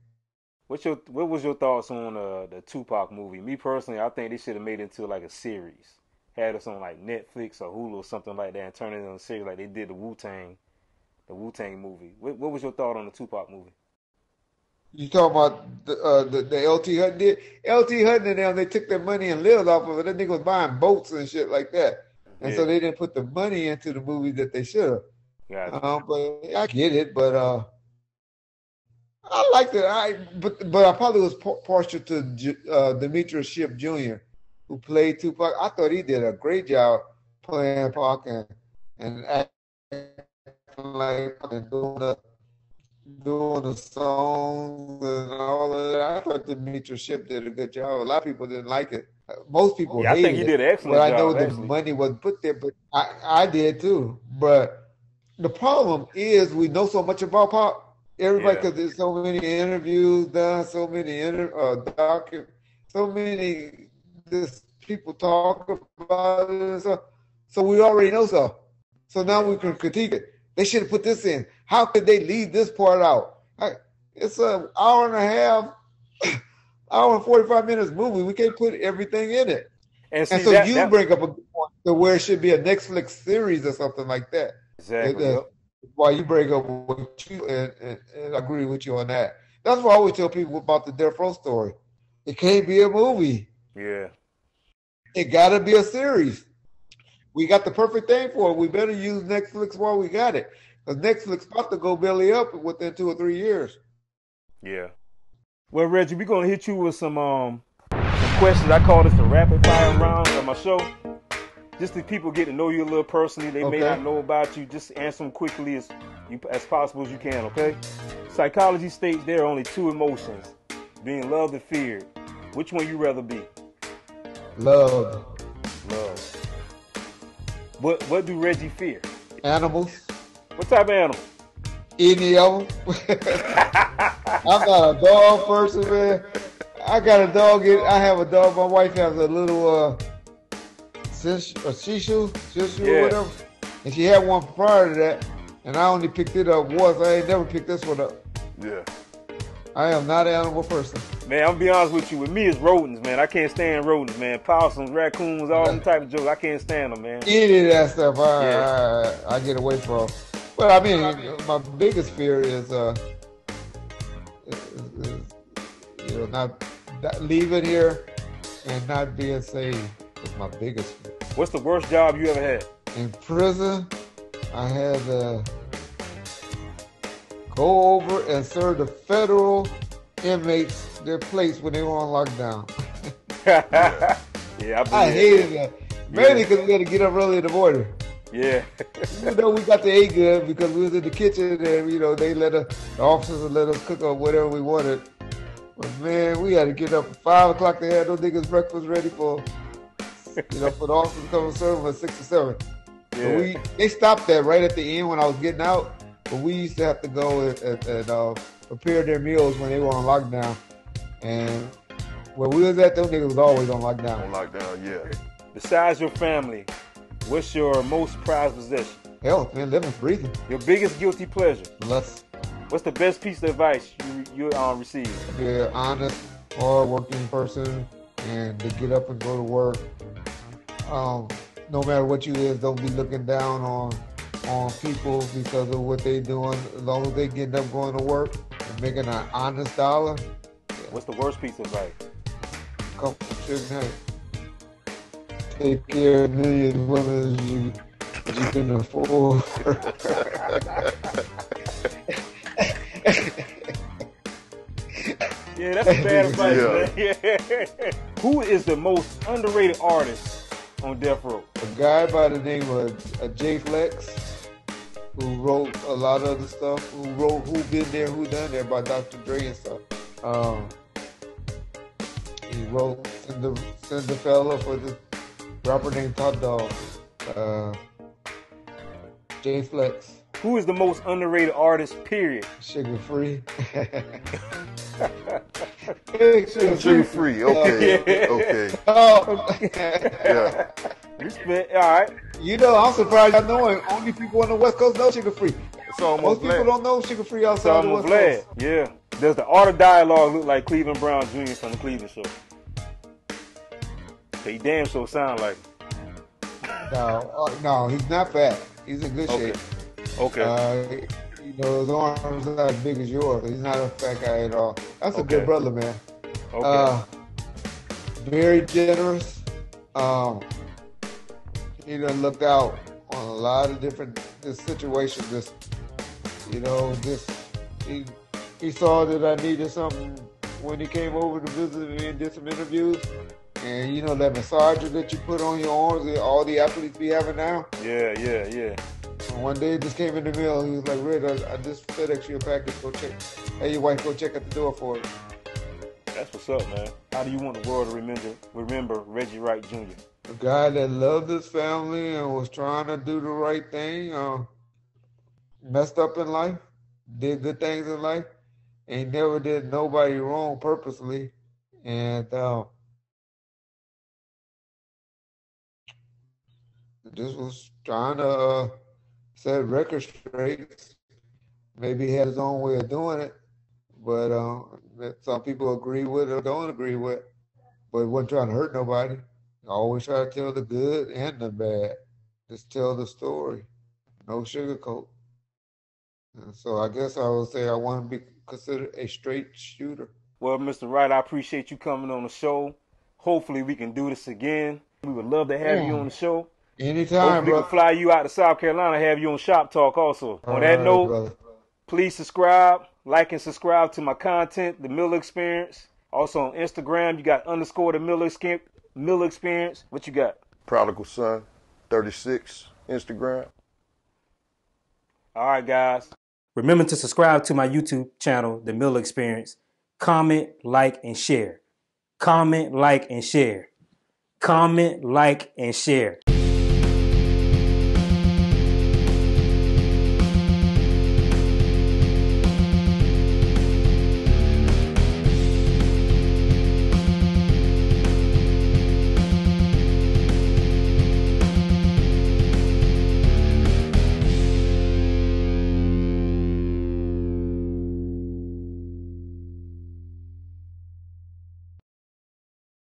What was your thoughts on the Tupac movie? Me personally, I think they should have made it into like a series. Had us on like Netflix or Hulu or something like that, and turn it into a series like they did the Wu Tang movie. What was your thought on the Tupac movie? You talking about the LT Hutton did? LT Hutton and them, they took their money and lived off of it. That nigga was buying boats and shit like that. And so Yeah, they didn't put the money into the movie that they should have. got But I get it, but I liked it. But I probably was partial to Demetrius Shipp Jr., who played Tupac. I thought he did a great job playing Pac and acting like and doing the songs and all of that. I thought Demetrius Shipp did a good job. A lot of people didn't like it. Most people you. Yeah, I think hated he it. did an But excellent I know job the actually. money was put there, but I did too. But the problem is we know so much about Pop. Everybody, Yeah, because there's so many interviews done, so many so many this people talk about it and stuff. So we already know so. So now yeah. we can critique it. They should have put this in. How could they leave this part out? It's an hour and a half, hour and 45 minutes movie. We can't put everything in it. And And see so you that bring up a good point to where it should be a Netflix series or something like that. exactly. That's Yep. why you bring up what you and I agree with you on that. That's why I always tell people about the Death Row story. It can't be a movie. Yeah. It got to be a series. We got the perfect thing for it. We better use Netflix while we got it, because Netflix about to go belly up within 2 or 3 years. Yeah. Well, Reggie, we're gonna hit you with some questions. I call this the rapid fire round of my show. Just so people get to know you a little personally. They may Okay. not know about you. Just answer them quickly as possible as you can, okay? Psychology states there are only two emotions, being loved and feared. Which one you rather be? Love Love. What do Reggie fear? animals, What type of animal? any of them. I'm not a dog person, man. I got a dog. I have a dog. My wife has a little Shih Tzu or Yeah. whatever, and she had one prior to that, and I only picked it up once. I ain't never picked this one up. Yeah. I am not an animal person. Man, I'm gonna be honest with you. With me, it's rodents, man. I can't stand rodents, man. Possums, raccoons, all them type of jokes. I can't stand them, man. Any of that stuff, Yeah. I get away from. But I mean, my biggest fear is not leaving here and not being saved. Is my biggest fear. What's the worst job you ever had? In prison, I had to go over and serve the federal inmates their place when they were on lockdown. Yeah, I hated that. Mainly because we had to get up early in the morning. Yeah. Even though we got to eat good because we was in the kitchen and they the officers would let us cook up whatever we wanted. But man, we had to get up at 5 o'clock to have those niggas breakfast ready for for the officers to come and serve them at 6 or 7. Yeah. But they stopped that right at the end when I was getting out. But we used to have to go and prepare their meals when they were on lockdown. And where we was at, those niggas was always on lockdown. On lockdown, yeah. Besides your family, what's your most prized possession? Health, man, living, breathing. Your biggest guilty pleasure? Lust. What's the best piece of advice you received? Be an honest, hard-working person, and to get up and go to work. No matter what you is, don't be looking down on people because of what they doing. As long as they getting up going to work and making an honest dollar. What's the worst piece of advice? Come from Suge Knight. Take care of millions of women as you can afford. Yeah, that's a bad advice, Yeah. man. Who is the most underrated artist on Death Row? A guy by the name of J Flex, who wrote a lot of the stuff, Who Been There, Who Done There by Dr. Dre and stuff. He wrote Cinderella for this rapper named Top Dog. J Flex, Who is the most underrated artist, period? Sugar Free. Sugar free, okay. Yeah. Okay. Oh, Yeah. Respect. All right. I'm surprised I know him. Only people on the West Coast know Sugar Free. It's almost Most people black. don't know Sugar Free So outside the I'm West glad. Coast. Yeah. Does the art of dialogue look like Cleveland Brown Jr. from the Cleveland Show? He damn sure sound like him. No, he's not fat. He's in good Okay. shape. Okay. His arms are not as big as yours. He's not a fat guy at all. That's a Okay. good brother, man. Okay. Very generous. He done looked out on a lot of different situations. He saw that I needed something when he came over to visit me and did some interviews. And that massager that you put on your arms that all the athletes be having now. Yeah. And one day it just came in the mail. He was like, Red, I just FedEx you a package. Go check. Hey, your wife, go check at the door for it. That's what's up, man. How do you want the world to remember Reggie Wright Jr.? A guy that loved his family and was trying to do the right thing. Messed up in life. Did good things in life. And never did nobody wrong purposely. And just was trying to set record straight. Maybe he had his own way of doing it, but that some people agree with or don't agree with. But he wasn't trying to hurt nobody. I always try to tell the good and the bad. Just tell the story. No sugarcoat. And so I guess I would say I want to be considered a straight shooter. Well, Mr. Wright, I appreciate you coming on the show. Hopefully we can do this again. We would love to have you Yeah. on the show. Anytime, Hopefully we can brother. fly you out to South Carolina and have you on Shop Talk also. All On that right, note, brother. please subscribe, like and subscribe to my content, The Miller Experience. Also on Instagram, you got _ Miller Experience. What you got? Prodigal Son, 36, Instagram. All right, guys. Remember to subscribe to my YouTube channel, The Miller Experience. Comment, like, and share. Comment, like, and share. Comment, like, and share.